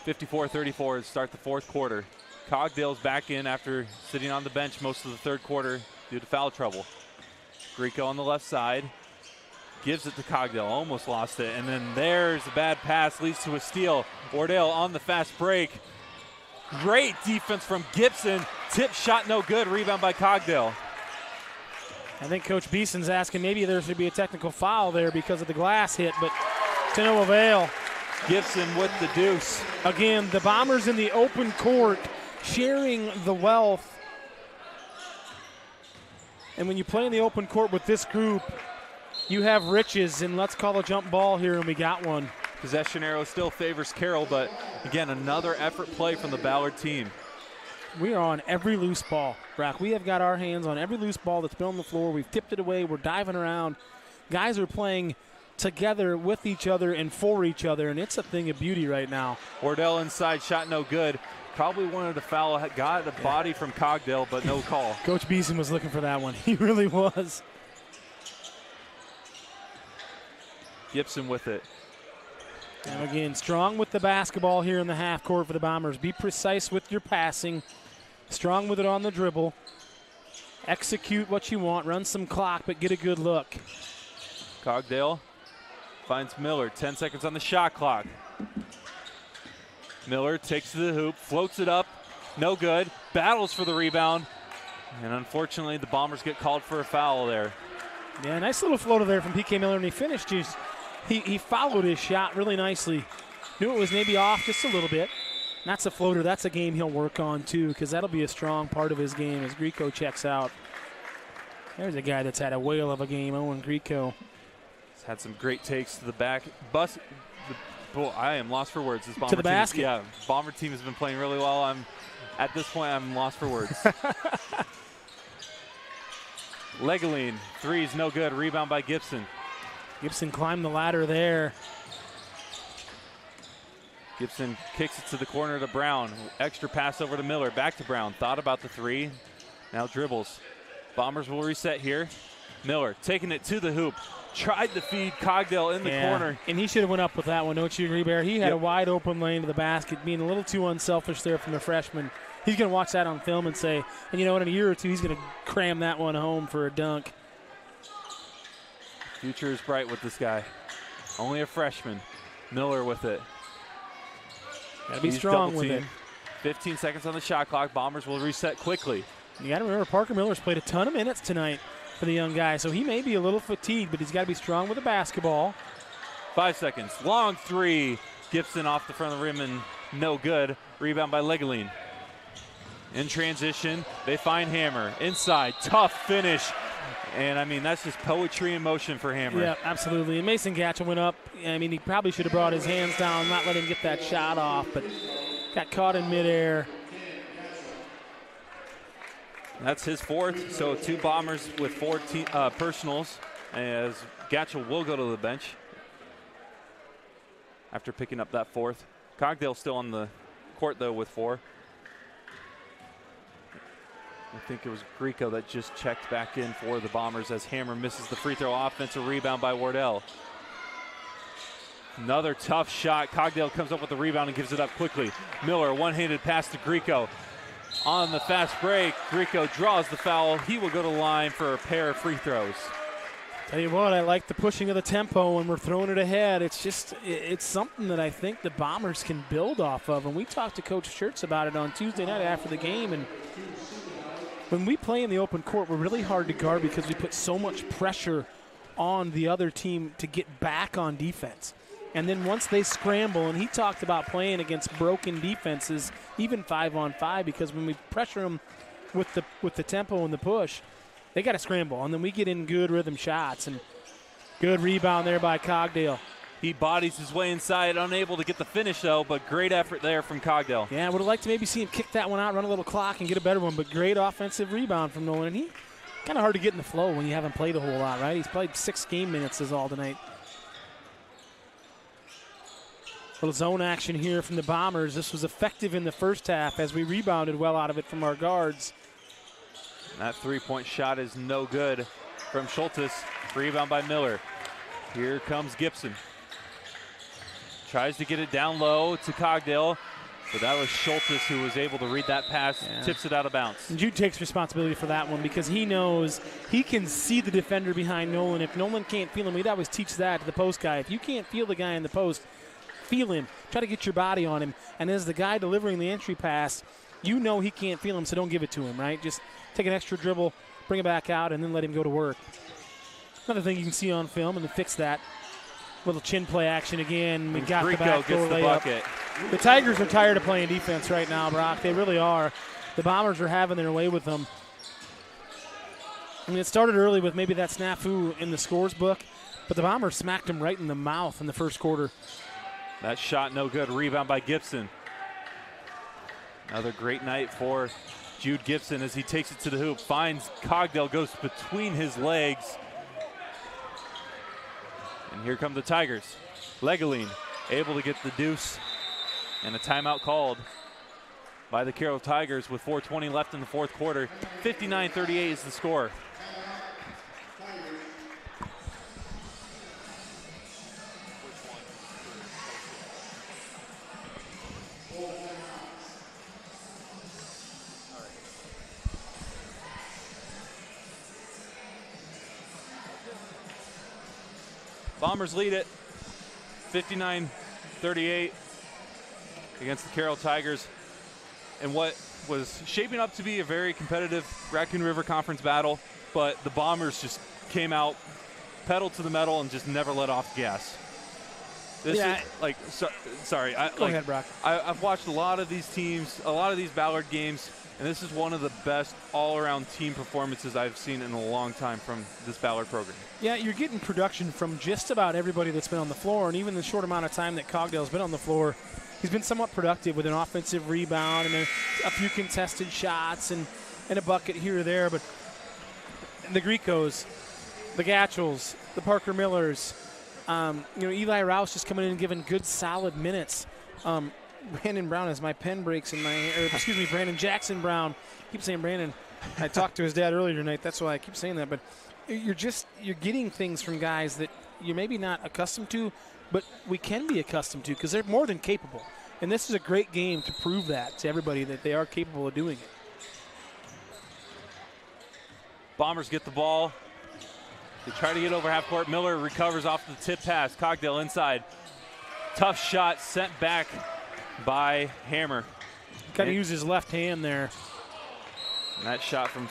54-34 to start the fourth quarter. Cogdale's back in after sitting on the bench most of the third quarter due to foul trouble. Grieco on the left side. Gives it to Cogdale, almost lost it. And then there's a bad pass, leads to a steal. Wardale on the fast break. Great defense from Gibson. Tip shot no good, rebound by Cogdale. I think Coach Beeson's asking maybe there should be a technical foul there because of the glass hit, but to no avail. Gibson with the deuce. Again, the Bombers in the open court sharing the wealth. And when you play in the open court with this group, you have riches, and let's call a jump ball here, and we got one. Possession arrow still favors Carroll, but again, another effort play from the Ballard team. We are on every loose ball, Brock. We have got our hands on every loose ball that's been on the floor. We've tipped it away. We're diving around. Guys are playing together with each other and for each other, and it's a thing of beauty right now. Wardell inside, shot no good. Probably wanted to foul, got a body from Cogdale, but no call. Coach Beeson was looking for that one. He really was. Gibson with it. And again, strong with the basketball here in the half court for the Bombers. Be precise with your passing. Strong with it on the dribble. Execute what you want. Run some clock, but get a good look. Cogdale finds Miller. 10 seconds on the shot clock. Miller takes to the hoop, floats it up. No good. Battles for the rebound. And unfortunately, the Bombers get called for a foul there. Yeah, nice little floater there from PK Miller, and he finished. He followed his shot really nicely. Knew it was maybe off just a little bit. And that's a floater. That's a game he'll work on, too, because that'll be a strong part of his game as Grieco checks out. There's a guy that's had a whale of a game, Owen Grieco. He's had some great takes to the back. I am lost for words. This Bomber To the basket. Team, yeah, Bomber team has been playing really well. At this point, I'm lost for words. Legeline, three's no good. Rebound by Gibson. Gibson climbed the ladder there. Gibson kicks it to the corner to Brown. Extra pass over to Miller. Back to Brown. Thought about the three. Now dribbles. Bombers will reset here. Miller taking it to the hoop. Tried to feed Cogdale in the corner. And he should have went up with that one, don't you agree, Bear? He had a wide open lane to the basket, being a little too unselfish there from the freshman. He's going to watch that on film and say, and you know what, in a year or two, he's going to cram that one home for a dunk. Future is bright with this guy. Only a freshman. Miller with it. Got to be strong with it. 15 seconds on the shot clock. Bombers will reset quickly. You got to remember, Parker Miller's played a ton of minutes tonight for the young guy, so he may be a little fatigued, but he's got to be strong with the basketball. 5 seconds. Long three. Gibson off the front of the rim and no good. Rebound by Legeline. In transition, they find Hammer. Inside, tough finish. And, I mean, that's just poetry in motion for Hammer. Yeah, absolutely. And Mason Gatchell went up. I mean, he probably should have brought his hands down, not let him get that shot off, but got caught in midair. That's his fourth, so two Bombers with 4 personals, as Gatchell will go to the bench after picking up that fourth. Cogdale still on the court, though, with 4. I think it was Grieco that just checked back in for the Bombers as Hammer misses the free throw. Offensive rebound by Wardell. Another tough shot. Cogdale comes up with the rebound and gives it up quickly. Miller, one-handed pass to Grieco. On the fast break, Grieco draws the foul. He will go to the line for a pair of free throws. Tell you what, I like the pushing of the tempo when we're throwing it ahead. It's just, it's something that I think the Bombers can build off of. And we talked to Coach Schertz about it on Tuesday night after the game. And when we play in the open court, we're really hard to guard because we put so much pressure on the other team to get back on defense. And then once they scramble, and he talked about playing against broken defenses, even 5-on-5, because when we pressure them with the tempo and the push, they got to scramble. And then we get in good rhythm shots. And good rebound there by Cogdale. He bodies his way inside, unable to get the finish, though, but great effort there from Cogdale. Yeah, I would have liked to maybe see him kick that one out, run a little clock, and get a better one, but great offensive rebound from Nolan. And he kind of hard to get in the flow when you haven't played a whole lot, right? He's played 6 game minutes is all tonight. Little zone action here from the Bombers. This was effective in the first half as we rebounded well out of it from our guards. That three-point shot is no good from Schultes. Rebound by Miller. Here comes Gibson. Tries to get it down low to Cogdale, but that was Schultes who was able to read that pass, tips it out of bounds. And Jude takes responsibility for that one because he knows he can see the defender behind Nolan. If Nolan can't feel him, we'd always teach that to the post guy. If you can't feel the guy in the post, feel him. Try to get your body on him. And as the guy delivering the entry pass, you know he can't feel him, so don't give it to him, right? Just take an extra dribble, bring it back out, and then let him go to work. Another thing you can see on film, and then fix that. Little chin play action again. We got the backdoor layup. The Tigers are tired of playing defense right now, Brock. They really are. The Bombers are having their way with them. I mean, it started early with maybe that snafu in the scores book, but the Bombers smacked them right in the mouth in the first quarter. That shot no good. Rebound by Gibson. Another great night for Jude Gibson as he takes it to the hoop. Finds Cogdale, goes between his legs. And here come the Tigers. Legeline able to get the deuce, and a timeout called by the Carroll Tigers with 4:20 left in the fourth quarter. 59-38 is the score. Bombers lead it 59-38 against the Carroll Tigers in what was shaping up to be a very competitive Raccoon River Conference battle, but the Bombers just came out, pedal to the metal, and just never let off the gas. This is like, sorry. Go ahead, Brock. I've watched a lot of these teams, a lot of these Ballard games, and this is one of the best all-around team performances I've seen in a long time from this Ballard program. Yeah, you're getting production from just about everybody that's been on the floor, and even the short amount of time that Cogdale's been on the floor, he's been somewhat productive with an offensive rebound and a few contested shots and a bucket here or there. But the Gricos, the Gatchells, the Parker Millers, Eli Rouse just coming in and giving good, solid minutes. Brandon Brown, as my pen breaks in my, Brandon Jackson Brown. I keep saying Brandon. I talked to his dad earlier tonight. That's why I keep saying that. But you're getting things from guys that you're maybe not accustomed to, but we can be accustomed to because they're more than capable. And this is a great game to prove that to everybody that they are capable of doing it. Bombers get the ball. They try to get over half court. Miller recovers off the tip pass. Cogdale inside. Tough shot sent back by Hammer. Got to use his left hand there. And that shot from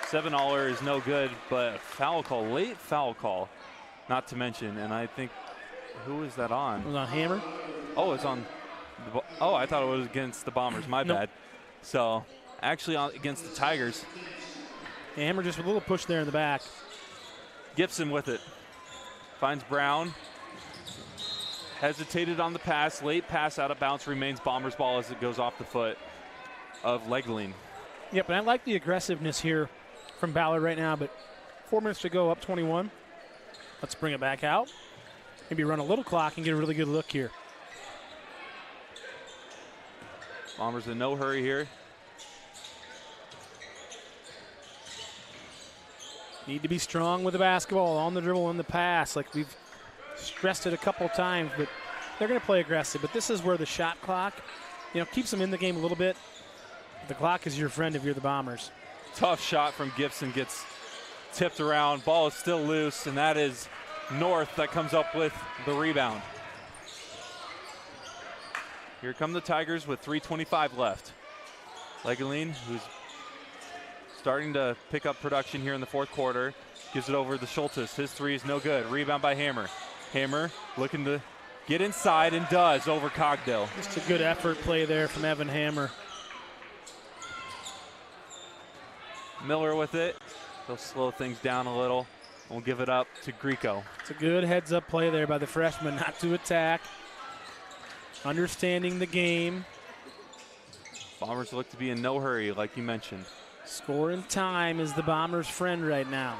Seven-Aller is no good, but foul call, late foul call, not to mention. And I think, who is that on? It was on Hammer. Oh, it's on. I thought it was against the Bombers. My bad. So actually against the Tigers. Hammer just with a little push there in the back. Gibson with it. Finds Brown. Hesitated on the pass. Late pass out of bounds. Remains Bombers ball as it goes off the foot of Legeline. Yep, and I like the aggressiveness here from Ballard right now, but 4 minutes to go, up 21. Let's bring it back out. Maybe run a little clock and get a really good look here. Bombers in no hurry here. Need to be strong with the basketball, on the dribble, and the pass. Like we've stressed it a couple times, but they're going to play aggressive. But this is where the shot clock, keeps them in the game a little bit. The clock is your friend if you're the Bombers. Tough shot from Gibson, gets tipped around. Ball is still loose, and that is North that comes up with the rebound. Here come the Tigers with 3:25 left. Legeline, who's starting to pick up production here in the fourth quarter, gives it over to Schultes. His three is no good. Rebound by Hammer. Hammer looking to get inside and does over Cogdale. Just a good effort play there from Evan Hammer. Miller with it. They'll slow things down a little. We'll give it up to Grieco. It's a good heads-up play there by the freshman, not to attack. Understanding the game. Bombers look to be in no hurry, like you mentioned. Scoring time is the Bombers' friend right now.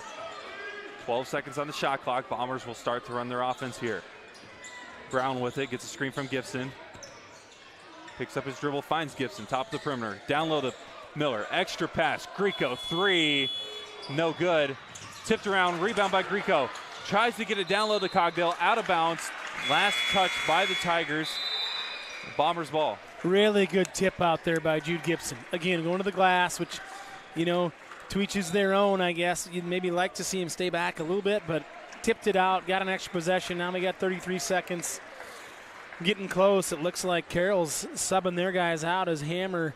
12 seconds on the shot clock. Bombers will start to run their offense here. Brown with it, gets a screen from Gibson. Picks up his dribble, finds Gibson, top of the perimeter. Down low to Miller, extra pass. Grieco, three, no good. Tipped around, rebound by Grieco. Tries to get it down low to Cogdale, out of bounds. Last touch by the Tigers. Bombers ball. Really good tip out there by Jude Gibson. Again, going to the glass, which, to each is their own, I guess. You'd maybe like to see him stay back a little bit, but tipped it out, got an extra possession. Now we got 33 seconds. Getting close. It looks like Carroll's subbing their guys out as Hammer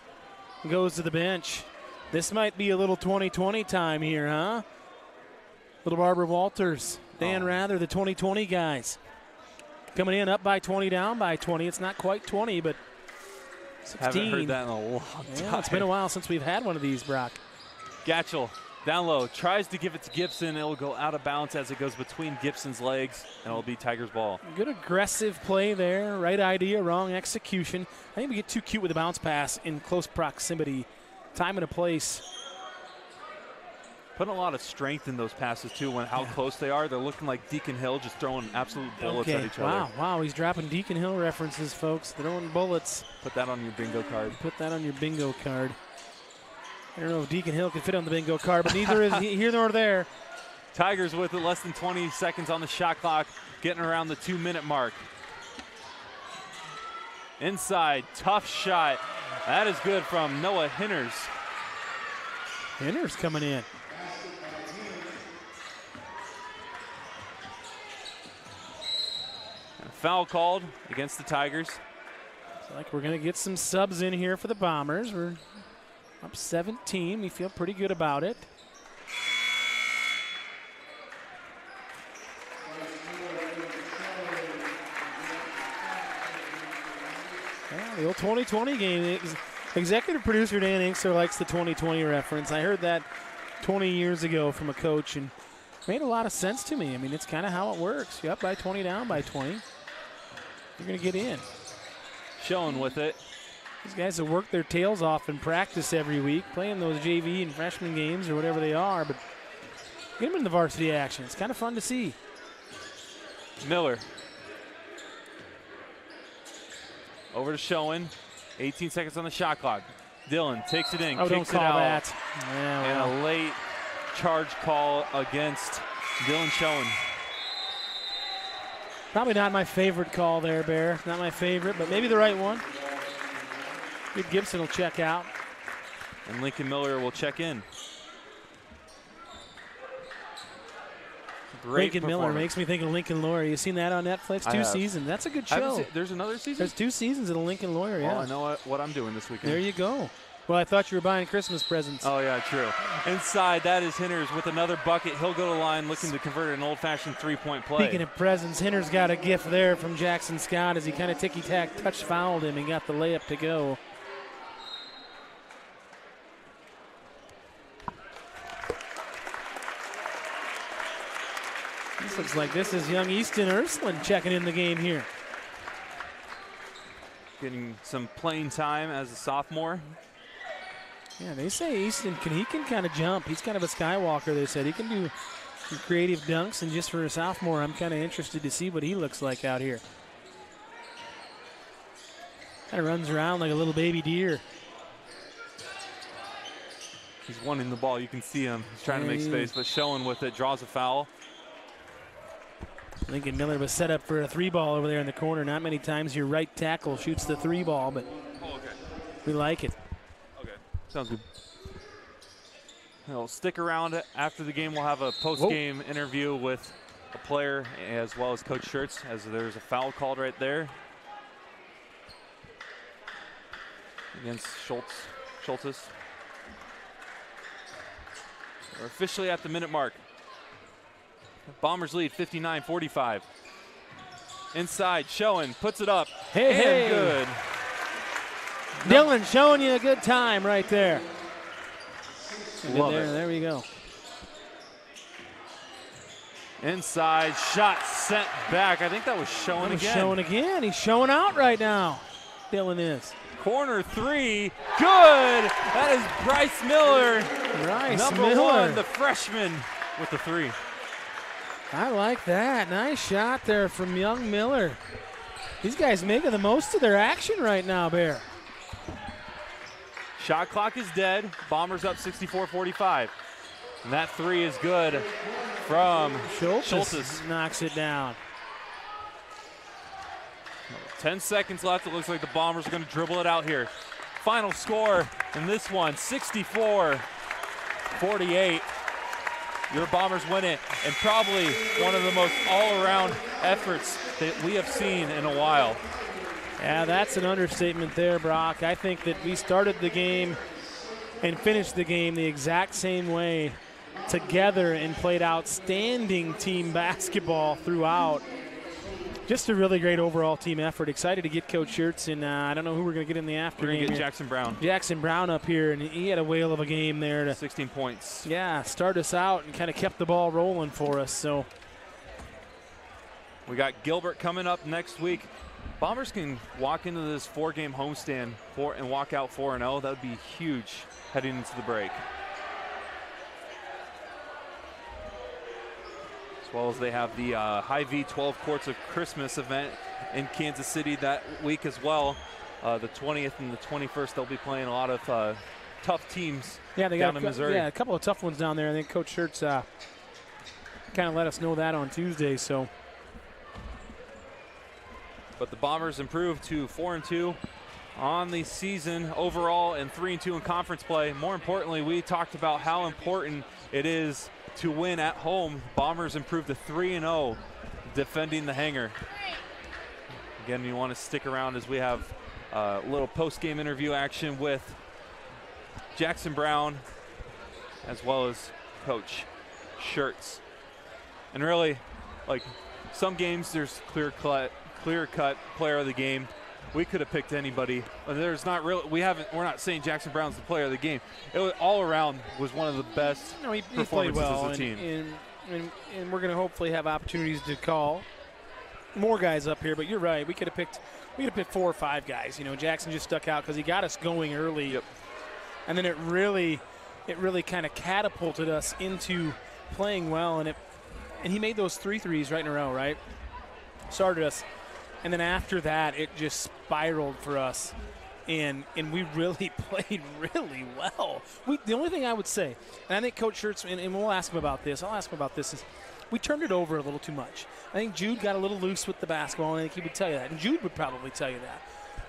goes to the bench. This might be a little 2020 time here, huh? Little Barbara Walters, Dan Rather, the 2020 guys. Coming in up by 20, down by 20. It's not quite 20, but 16. Haven't heard that in a long time. It's been a while since we've had one of these, Brock. Gatchell down low, tries to give it to Gibson. It'll go out of bounds as it goes between Gibson's legs, and it'll be Tigers ball. Good aggressive play there. Right idea, wrong execution. I think we get too cute with a bounce pass in close proximity. Time and a place. putting a lot of strength in those passes too. When how close they are, they're looking like Deacon Hill, just throwing absolute bullets at each other. Wow, he's dropping Deacon Hill references, folks. Throwing bullets. Put that on your bingo card. Put that on your bingo card. I don't know if Deacon Hill can fit on the bingo card, but neither is here nor there. Tigers with less than 20 seconds on the shot clock, getting around the 2-minute mark. Inside, tough shot. That is good from Noah Hinners. Hinners coming in. Foul called against the Tigers. Looks like we're going to get some subs in here for the Bombers. We're up 17. We feel pretty good about it. Yeah, the old 2020 game. Executive producer Dan Inkster likes the 2020 reference. I heard that 20 years ago from a coach and made a lot of sense to me. I mean, it's kind of how it works. You're up by 20, down by 20. You're going to get in. Schoen with it. These guys have worked their tails off in practice every week, playing those JV and freshman games or whatever they are, but get them in the varsity action. It's kind of fun to see. Miller. Over to Schoen. 18 seconds on the shot clock. Dillon takes it in, kicks don't call it out. That. Yeah, well. And a late charge call against Dylan Schoen. Probably not my favorite call there, Bear. Not my favorite, but maybe the right one. Good Gibson will check out. And Lincoln Miller will check in. Great Lincoln Miller makes me think of Lincoln Lawyer. You seen that on Netflix? 2 seasons. That's a good show. There's another season? There's 2 seasons of the Lincoln Lawyer, yeah. Oh, I know what I'm doing this weekend. There you go. Well, I thought you were buying Christmas presents. Oh, yeah, true. Inside, that is Hinners with another bucket. He'll go to line looking to convert an old-fashioned three-point play. Speaking of presents, Hinners got a gift there from Jackson Scott as he kind of ticky-tack touch-fouled him and got the layup to go. This looks like this is young Easton Ursuline checking in the game here. Getting some playing time as a sophomore. Yeah, they say Easton he can kind of jump. He's kind of a skywalker, they said. He can do some creative dunks, and just for a sophomore, I'm kind of interested to see what he looks like out here. Kind of runs around like a little baby deer. He's wanting the ball. You can see him. He's trying to make space, but Schoen with it, draws a foul. Lincoln Miller was set up for a 3-ball over there in the corner. Not many times your right tackle shoots the 3-ball, but we like it. Okay, sounds good. Well, stick around after the game. We'll have a post-game interview with a player as well as Coach Schertz, as there's a foul called right there against Schultes. We're officially at the minute mark. Bombers lead 59-45. Inside, Schoen puts it up. Hey. Good. Dylan showing you a good time right there. Love it. There we go. Inside, shot sent back. I think that was Schoen again. Showing again. He's showing out right now. Dylan is. Corner 3, good. That is Bryce Miller. Number 1, the freshman with the 3. I like that. Nice shot there from young Miller. These guys making the most of their action right now, Bear. Shot clock is dead. Bombers up 64-45. And that 3 is good from Schultes. Knocks it down. 10 seconds left. It looks like the Bombers are going to dribble it out here. Final score in this one, 64-48. Your Bombers win it, and probably one of the most all-around efforts that we have seen in a while. Yeah, that's an understatement there, Brock. I think that we started the game and finished the game the exact same way together and played outstanding team basketball throughout. Just a really great overall team effort. Excited to get Coach Schertz, and I don't know who we're going to get in the afternoon. We're going to get Jackson Brown. Jackson Brown up here, and he had a whale of a game there. To 16 points. Yeah, start us out and kind of kept the ball rolling for us. So we got Gilbert coming up next week. Bombers can walk into this 4-game homestand and walk out 4-0. That would be huge heading into the break. as well as they have the Hy-Vee 12 Courts of Christmas event in Kansas City that week as well. The 20th and the 21st, they'll be playing a lot of tough teams down in Missouri. Yeah, a couple of tough ones down there. I think Coach Schertz kind of let us know that on Tuesday. So, but the Bombers improved to 4-2 on the season overall and 3-2 in conference play. More importantly, we talked about how important it is to win at home. Bombers improved to 3-0, defending the Hanger. Again, you want to stick around as we have a little post-game interview action with Jackson Brown as well as Coach Schertz. And really, like some games, there's clear-cut player of the game. We could have picked anybody. There's not really. We're not saying Jackson Brown's the player of the game. It was, all around was one of the best he performances played well as a team. And we're going to hopefully have opportunities to call more guys up here. But you're right. We could have picked 4 or 5 guys. You know, Jackson just stuck out because he got us going early. Yep. And then it really kind of catapulted us into playing well. And he made those 3 threes right in a row. Right. Started us. And then after that, it just spiraled for us, and we really played really well. The only thing I would say, and I think Coach Schertz, and we'll ask him about this, is we turned it over a little too much. I think Jude got a little loose with the basketball, and I think he would tell you that. And Jude would probably tell you that.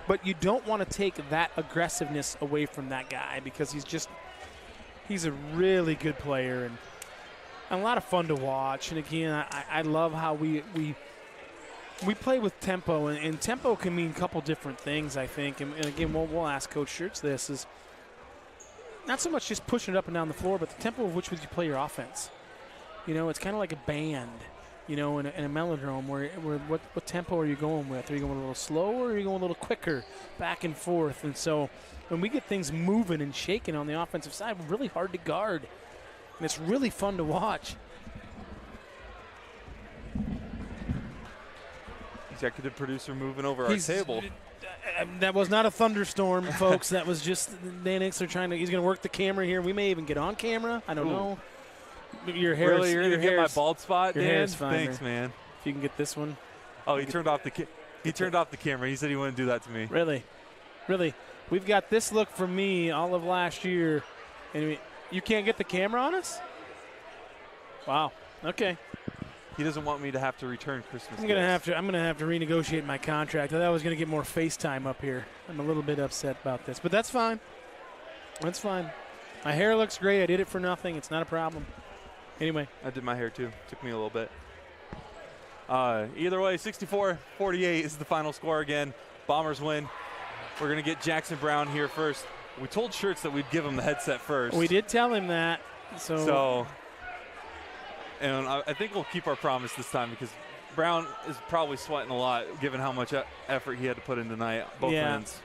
But you don't want to take that aggressiveness away from that guy because he's a really good player and a lot of fun to watch. And, again, I love how we play with tempo, and tempo can mean a couple different things, I think. And again, we'll ask Coach Schertz this, is not so much just pushing it up and down the floor, but the tempo of which way you play your offense. You know, it's kind of like a band, you know, in a melodrome where what tempo are you going with? Are you going a little slower or are you going a little quicker, back and forth? And so when we get things moving and shaking on the offensive side, we're really hard to guard. And it's really fun to watch. Executive producer moving over our table. That was not a thunderstorm, folks. That was just Danix. He's going to work the camera here. We may even get on camera. I don't know. Your hair. Really, you're going to get my bald spot, Dan? Your hair's fine. Thanks, man. If you can get this one. Oh, he turned off the camera. He said he wouldn't do that to me. Really. We've got this look from me all of last year, and you can't get the camera on us? Wow. Okay. He doesn't want me to have to return Christmas. I'm gonna have to renegotiate my contract. I thought I was gonna get more FaceTime up here. I'm a little bit upset about this, but that's fine. That's fine. My hair looks great. I did it for nothing. It's not a problem. Anyway, I did my hair too. Took me a little bit. Either way, 64-48 is the final score again. Bombers win. We're gonna get Jackson Brown here first. We told Schertz that we'd give him the headset first. We did tell him that. So. And I think we'll keep our promise this time because Brown is probably sweating a lot given how much effort he had to put in tonight, both ends.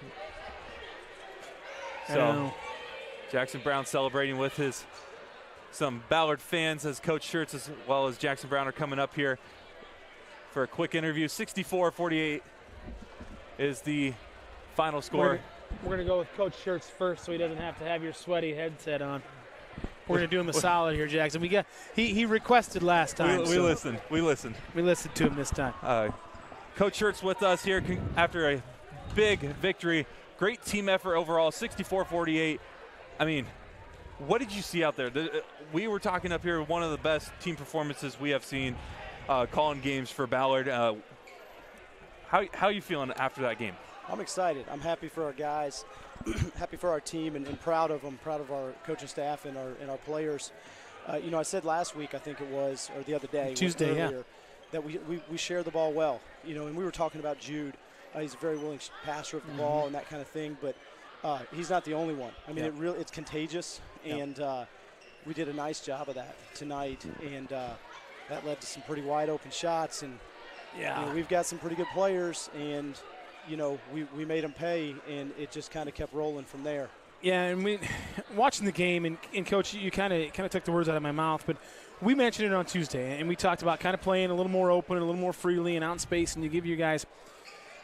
So Jackson Brown celebrating with some Ballard fans as Coach Schertz as well as Jackson Brown are coming up here for a quick interview. 64-48 is the final score. We're going to go with Coach Schertz first so he doesn't have to have your sweaty headset on. We're going to do him a solid here, Jackson. He requested last time. We listened. We listened to him this time. Coach Schertz with us here after a big victory. Great team effort overall, 64-48. I mean, what did you see out there? We were talking up here, one of the best team performances we have seen calling games for Ballard. How are you feeling after that game? I'm excited. I'm happy for our guys, happy for our team, and proud of them, proud of our coaching staff and our players. I said last week, I think it was, or the other day, Tuesday, earlier, that we share the ball well. And we were talking about Jude. He's a very willing passer of the ball and that kind of thing, but he's not the only one. I mean, it's contagious, and we did a nice job of that tonight, and that led to some pretty wide open shots. And we've got some pretty good players, and we made them pay, and it just kind of kept rolling from there. Yeah, and watching the game, and Coach, you kind of took the words out of my mouth, but we mentioned it on Tuesday, and we talked about kind of playing a little more open, a little more freely, and out in space, and to give you guys.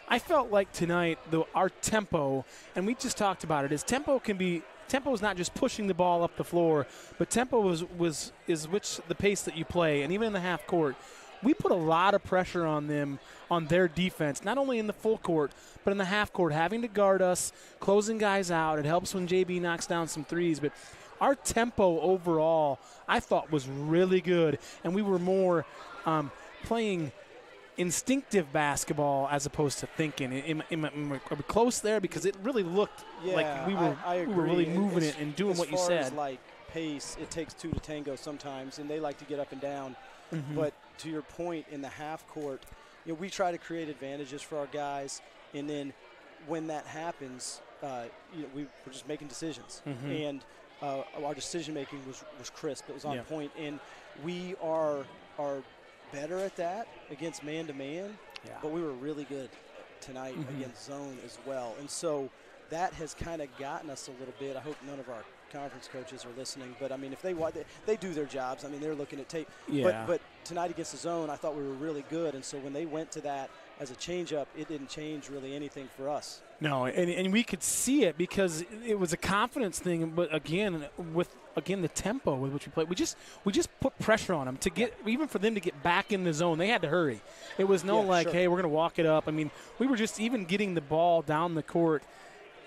I felt like tonight, our tempo, and we just talked about it, is tempo can be tempo is not just pushing the ball up the floor, but tempo is the pace that you play. And even in the half court, we put a lot of pressure on them, on their defense, not only in the full court, but in the half court, having to guard us, closing guys out. It helps when JB knocks down some threes. But our tempo overall, I thought, was really good. And we were more playing instinctive basketball as opposed to thinking. Are we close there? Because it really looked like we were really moving it and doing what you said. As far as like pace, it takes two to tango sometimes, and they like to get up and down. But to your point, in the half court, we try to create advantages for our guys, and then when that happens, we're just making decisions. And our decision making was crisp. It was on point, and we are better at that against man-to-man, but we were really good tonight against zone as well. And so that has kind of gotten us a little bit. I hope none of our conference coaches are listening, but I mean, if they do their jobs. I mean, they're looking at tape. But tonight against the zone, I thought we were really good. And so when they went to that as a change-up, it didn't change really anything for us. No, and we could see it because it was a confidence thing. But again, the tempo with which we played, we just put pressure on them to get, even for them to get back in the zone. They had to hurry. It was hey, we're going to walk it up. I mean, we were just even getting the ball down the court,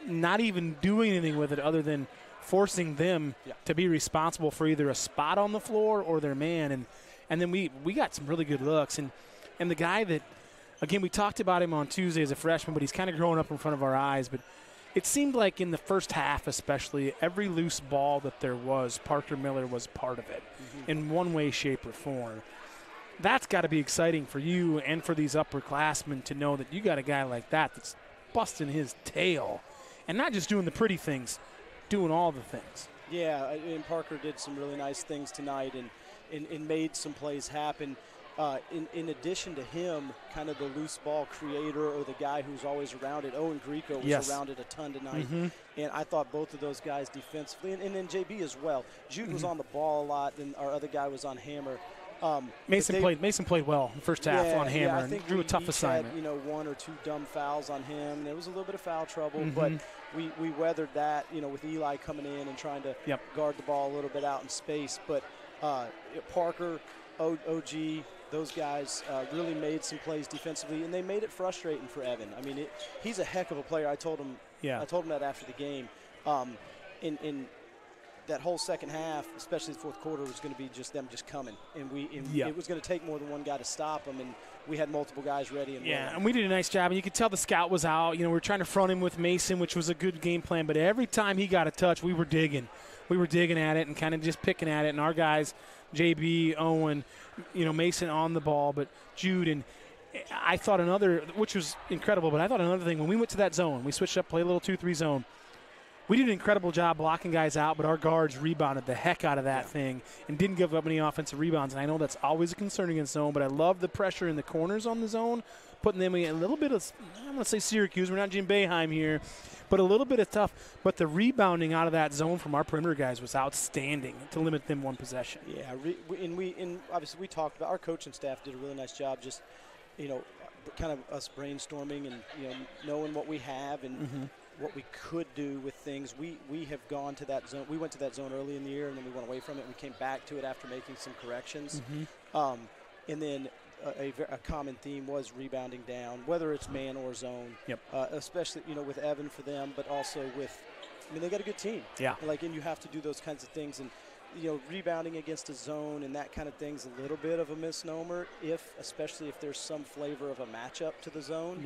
not even doing anything with it other than forcing them to be responsible for either a spot on the floor or their man. And then we got some really good looks. And the guy that, again, we talked about him on Tuesday as a freshman, but he's kind of growing up in front of our eyes. But it seemed like in the first half especially, every loose ball that there was, Parker Miller was part of it in one way, shape, or form. That's got to be exciting for you and for these upperclassmen to know that you got a guy like that that's busting his tail and not just doing the pretty things, doing all the things. Yeah, and Parker did some really nice things tonight and made some plays happen. In addition to him, kind of the loose ball creator or the guy who's always around it, Owen Greco was around it a ton tonight. And I thought both of those guys defensively, and then JB as well. Jude was on the ball a lot, and our other guy was on Hammer. Mason played well in the first half on Hammer and drew a tough assignment. Had, one or two dumb fouls on him. There was a little bit of foul trouble, but we weathered that, with Eli coming in and trying to guard the ball a little bit out in space. But Parker, OG, those guys really made some plays defensively, and they made it frustrating for Evan. I mean, he's a heck of a player. I told him that after the game. In that whole second half, especially the fourth quarter, was going to be just them just coming. And it was going to take more than one guy to stop them, and we had multiple guys ready. And we did a nice job. And you could tell the scout was out. We were trying to front him with Mason, which was a good game plan. But every time he got a touch, we were digging. We were digging at it and kind of just picking at it. And our guys, JB, Owen, Mason on the ball, but Jude. And I thought another, which was incredible, but I thought another thing, when we went to that zone, we switched up, play a little 2-3 zone. We did an incredible job blocking guys out, but our guards rebounded the heck out of that thing and didn't give up any offensive rebounds. And I know that's always a concern against zone, but I love the pressure in the corners on the zone, putting them in a little bit of, I'm going to say Syracuse, we're not Jim Boeheim here, but a little bit of tough. But the rebounding out of that zone from our perimeter guys was outstanding to limit them one possession. Yeah, and obviously we talked about, our coaching staff did a really nice job just, kind of us brainstorming and, knowing what we have and what we could do with things. We have gone to that zone. We went to that zone early in the year, and then we went away from it, and we came back to it after making some corrections. And then a common theme was rebounding down, whether it's man or zone. Especially, with Evan for them, but also with, they got a good team. And you have to do those kinds of things. And, rebounding against a zone and that kind of thing's a little bit of a misnomer, especially if there's some flavor of a matchup to the zone.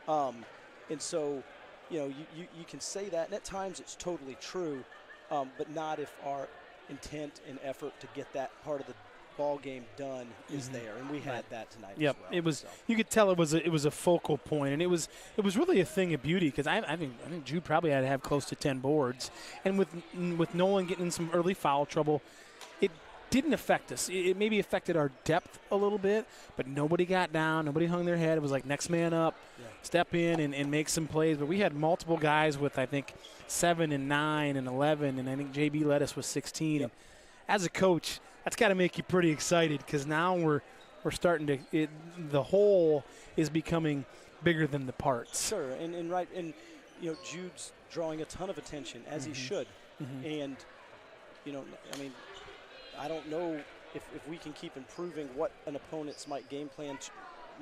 And so, you can say that, and at times it's totally true, but not if our intent and effort to get that part of the ball game done is there, and we had that tonight. As well. It was. You could tell it was a focal point, and it was really a thing of beauty because I think Jude probably had to have close to 10 boards, and with Nolan getting in some early foul trouble, it didn't affect us. It maybe affected our depth a little bit, but nobody got down. Nobody hung their head. It was like next man up, step in and make some plays. But we had multiple guys with, I think, 7 and 9 and 11, and I think JB led us with 16. And as a coach, that's got to make you pretty excited because now we're starting to the whole is becoming bigger than the parts. Sure, and Jude's drawing a ton of attention as he should. And, you know, I mean, I don't know if we can keep improving what an opponent's game plan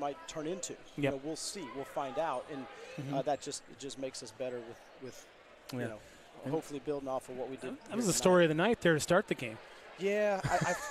might turn into. You know, we'll see. We'll find out. And that just makes us better with you know, hopefully building off of what we did. That was the story of the night there to start the game. Yeah,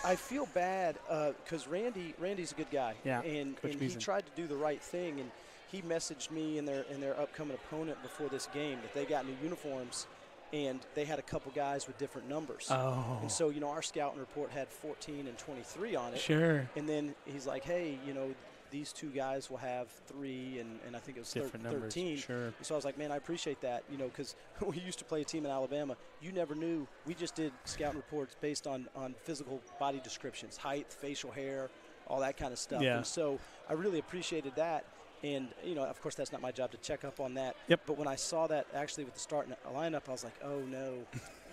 I feel bad because Randy's a good guy. Yeah, and he tried to do the right thing, and he messaged me and their upcoming opponent before this game that they got new uniforms, and they had a couple guys with different numbers. Oh. And so, you know, our scouting report had 14 and 23 on it. Sure. And then he's like, hey, you know, these two guys will have 3, and I think it was different 13. numbers. Sure. And so I was like, man, I appreciate that, you know, because we used to play a team in Alabama. You never knew. We just did scouting reports based on physical body descriptions, height, facial hair, all that kind of stuff. Yeah. And so I really appreciated that. And, you know, of course, that's not my job to check up on that. Yep. But when I saw that actually with the starting lineup, I was like, oh, no.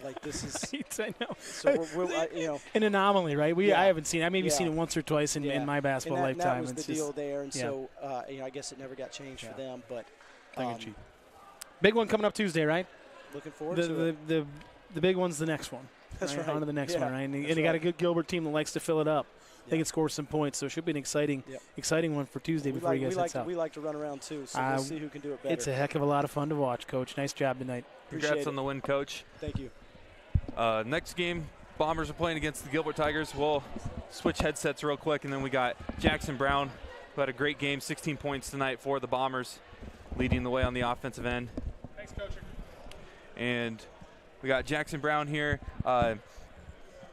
Like, this is – I know. So, you know. An anomaly, right? I haven't seen it. I maybe seen it once or twice in my basketball and lifetime. That was the deal there. And so, you know, I guess it never got changed for them. But big one coming up Tuesday, right? Looking forward to it. The big one's the next one. That's right. On to the next one, right? And you got a good Gilbert team that likes to fill it up. They can score some points, so it should be an exciting one for Tuesday before you guys head south. We like to run around too, so we'll see who can do it better. It's a heck of a lot of fun to watch, Coach. Nice job tonight. Congrats on the win, Coach. Thank you. Next game, Bombers are playing against the Gilbert Tigers. We'll switch headsets real quick, and then we got Jackson Brown, who had a great game, 16 points tonight for the Bombers, leading the way on the offensive end. Thanks, Coach. And we got Jackson Brown here.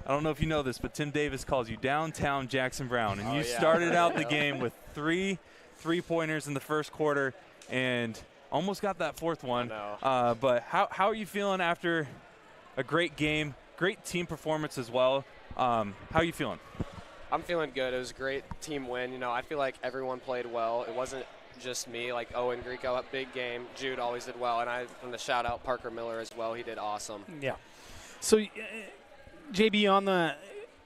I don't know if you know this, but Tim Davis calls you Downtown Jackson Brown. And you started out the game with 3 3-pointers in the first quarter and almost got that fourth one. But how are you feeling after a great game, great team performance as well? How are you feeling? I'm feeling good. It was a great team win. You know, I feel like everyone played well. It wasn't just me, like Owen Greco, a big game. Jude always did well. And I'm going to shout out Parker Miller as well. He did awesome. Yeah. So, JB,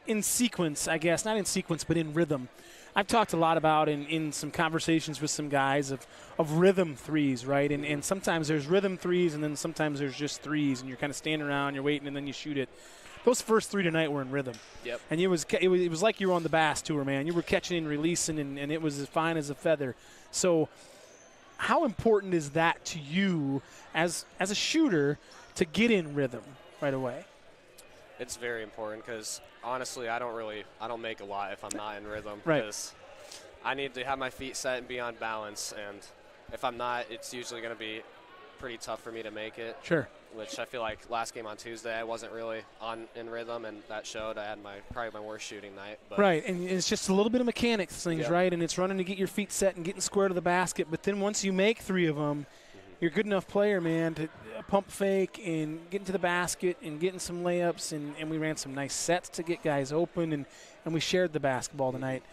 in sequence, I guess, not in sequence, but in rhythm, I've talked a lot about in some conversations with some guys of rhythm threes, right? And sometimes there's rhythm threes, and then sometimes there's just threes, and you're kind of standing around, you're waiting, and then you shoot it. Those first 3 tonight were in rhythm. Yep. And it was like you were on the Bass Tour, man. You were catching and releasing, and it was as fine as a feather. So how important is that to you as a shooter to get in rhythm right away? It's very important because, honestly, I don't make a lot if I'm not in rhythm. Right. Because I need to have my feet set and be on balance. And if I'm not, it's usually going to be pretty tough for me to make it. Sure. Which I feel like last game on Tuesday, I wasn't really in rhythm, and that showed. I had probably my worst shooting night. But right, and it's just a little bit of mechanics things, right? And it's running to get your feet set and getting square to the basket. But then once you make 3 of them, you're a good enough player, man, to pump fake and get into the basket and getting some layups. And we ran some nice sets to get guys open, and we shared the basketball tonight.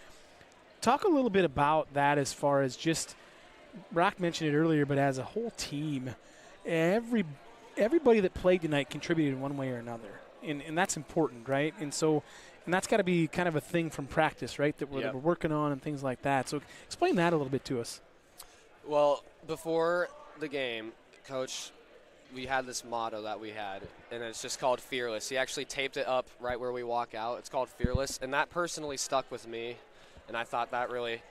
Talk a little bit about that as far as just – Brock mentioned it earlier, but as a whole team, everybody that played tonight contributed in one way or another. And that's important, right? And that's got to be kind of a thing from practice, right, that we're working on and things like that. So explain that a little bit to us. Well, before the game, Coach, we had this motto that we had, and it's just called Fearless. He actually taped it up right where we walk out. It's called Fearless, and that personally stuck with me, and I thought that really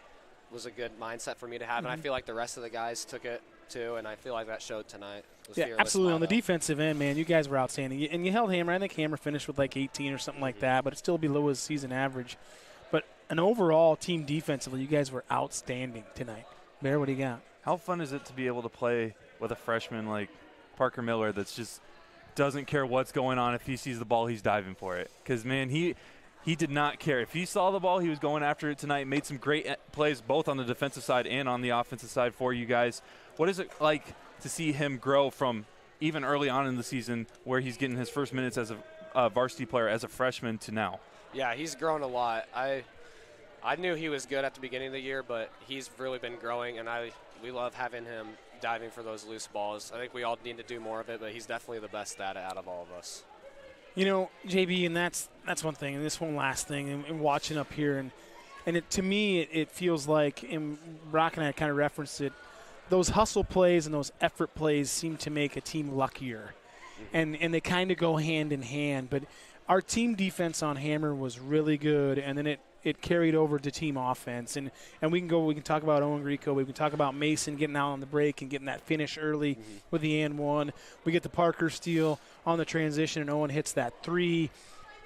was a good mindset for me to have, and I feel like the rest of the guys took it too, and I feel like that showed tonight. Yeah, absolutely. On the defensive end, man, you guys were outstanding. And you held Hammer. I think Hammer finished with like 18 or something like that, but it's still below his season average. But an overall team defensively, you guys were outstanding tonight. Bear, what do you got? How fun is it to be able to play with a freshman like Parker Miller that's just doesn't care what's going on? If he sees the ball, he's diving for it. Because, man, he did not care. If he saw the ball, he was going after it tonight, made some great plays both on the defensive side and on the offensive side for you guys. What is it like to see him grow from even early on in the season where he's getting his first minutes as a varsity player as a freshman to now? Yeah, he's grown a lot. I knew he was good at the beginning of the year, but he's really been growing, and we love having him diving for those loose balls. I think we all need to do more of it, but he's definitely the best at it out of all of us. You know, JB, and that's one thing, and this one last thing, and watching up here, and to me it feels like, and Brock and I kind of referenced it, those hustle plays and those effort plays seem to make a team luckier. and they kind of go hand in hand. But our team defense on Hammer was really good, and then it carried over to team offense. And we can talk about Owen Greco. We can talk about Mason getting out on the break and getting that finish early with the and one. We get the Parker steal on the transition, and Owen hits that three.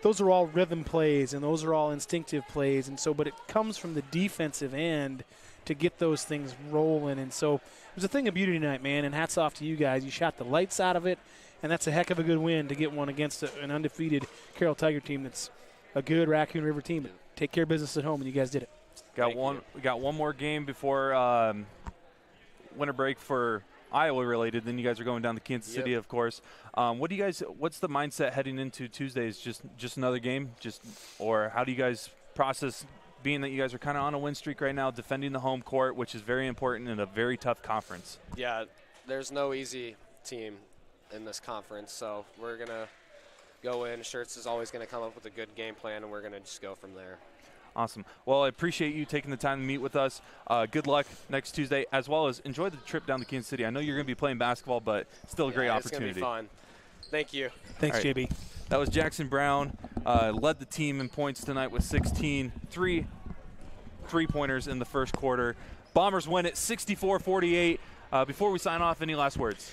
Those are all rhythm plays, and those are all instinctive plays. And so, but it comes from the defensive end to get those things rolling. And so it was a thing of beauty tonight, man, and hats off to you guys. You shot the lights out of it, and that's a heck of a good win to get one against an undefeated Carroll Tiger team that's a good Raccoon River team. Take care of business at home, and you guys did it. We got one more game before winter break for Iowa related. Then you guys are going down to Kansas City, of course. What's the mindset heading into Tuesday? Is just another game, or how do you guys process being that you guys are kind of on a win streak right now, defending the home court, which is very important in a very tough conference? Yeah, there's no easy team in this conference, so we're gonna go in. Shirts is always going to come up with a good game plan, and we're going to just go from there. Awesome. Well, I appreciate you taking the time to meet with us. Good luck next Tuesday, as well as enjoy the trip down to Kansas City. I know you're going to be playing basketball, but still a great opportunity. It's going to be fun. Thank you. Thanks, JB. That was Jackson Brown. Led the team in points tonight with 16, three-pointers in the first quarter. Bombers win it 64-48. Before we sign off, any last words?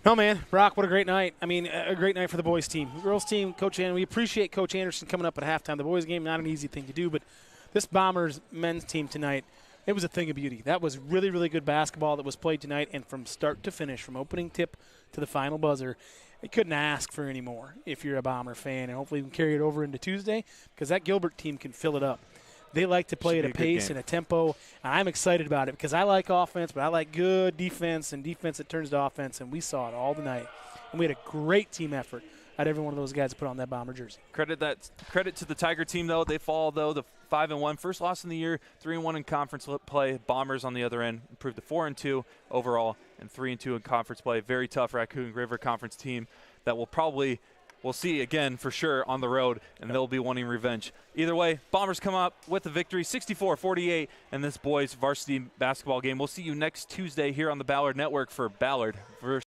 No, man. Brock, what a great night. I mean, a great night for the boys' team. The girls' team, Coach Anderson, we appreciate Coach Anderson coming up at halftime. The boys' game, not an easy thing to do, but this Bombers men's team tonight, it was a thing of beauty. That was really, really good basketball that was played tonight, and from start to finish, from opening tip to the final buzzer, you couldn't ask for any more if you're a Bomber fan, and hopefully we can carry it over into Tuesday because that Gilbert team can fill it up. They like to play at a pace and a tempo, and I'm excited about it because I like offense, but I like good defense and defense that turns to offense, and we saw it all tonight. And we had a great team effort out of every one of those guys that put on that Bomber jersey. Credit to the Tiger team, though. They fall, though, the 5-1. First loss in the year, 3-1 in conference play. Bombers on the other end improved to 4-2 overall and 3-2 in conference play. Very tough Raccoon River Conference team that we'll see again for sure on the road, and they'll be wanting revenge. Either way, Bombers come up with the victory, 64-48, in this boys varsity basketball game. We'll see you next Tuesday here on the Ballard Network for Ballard versus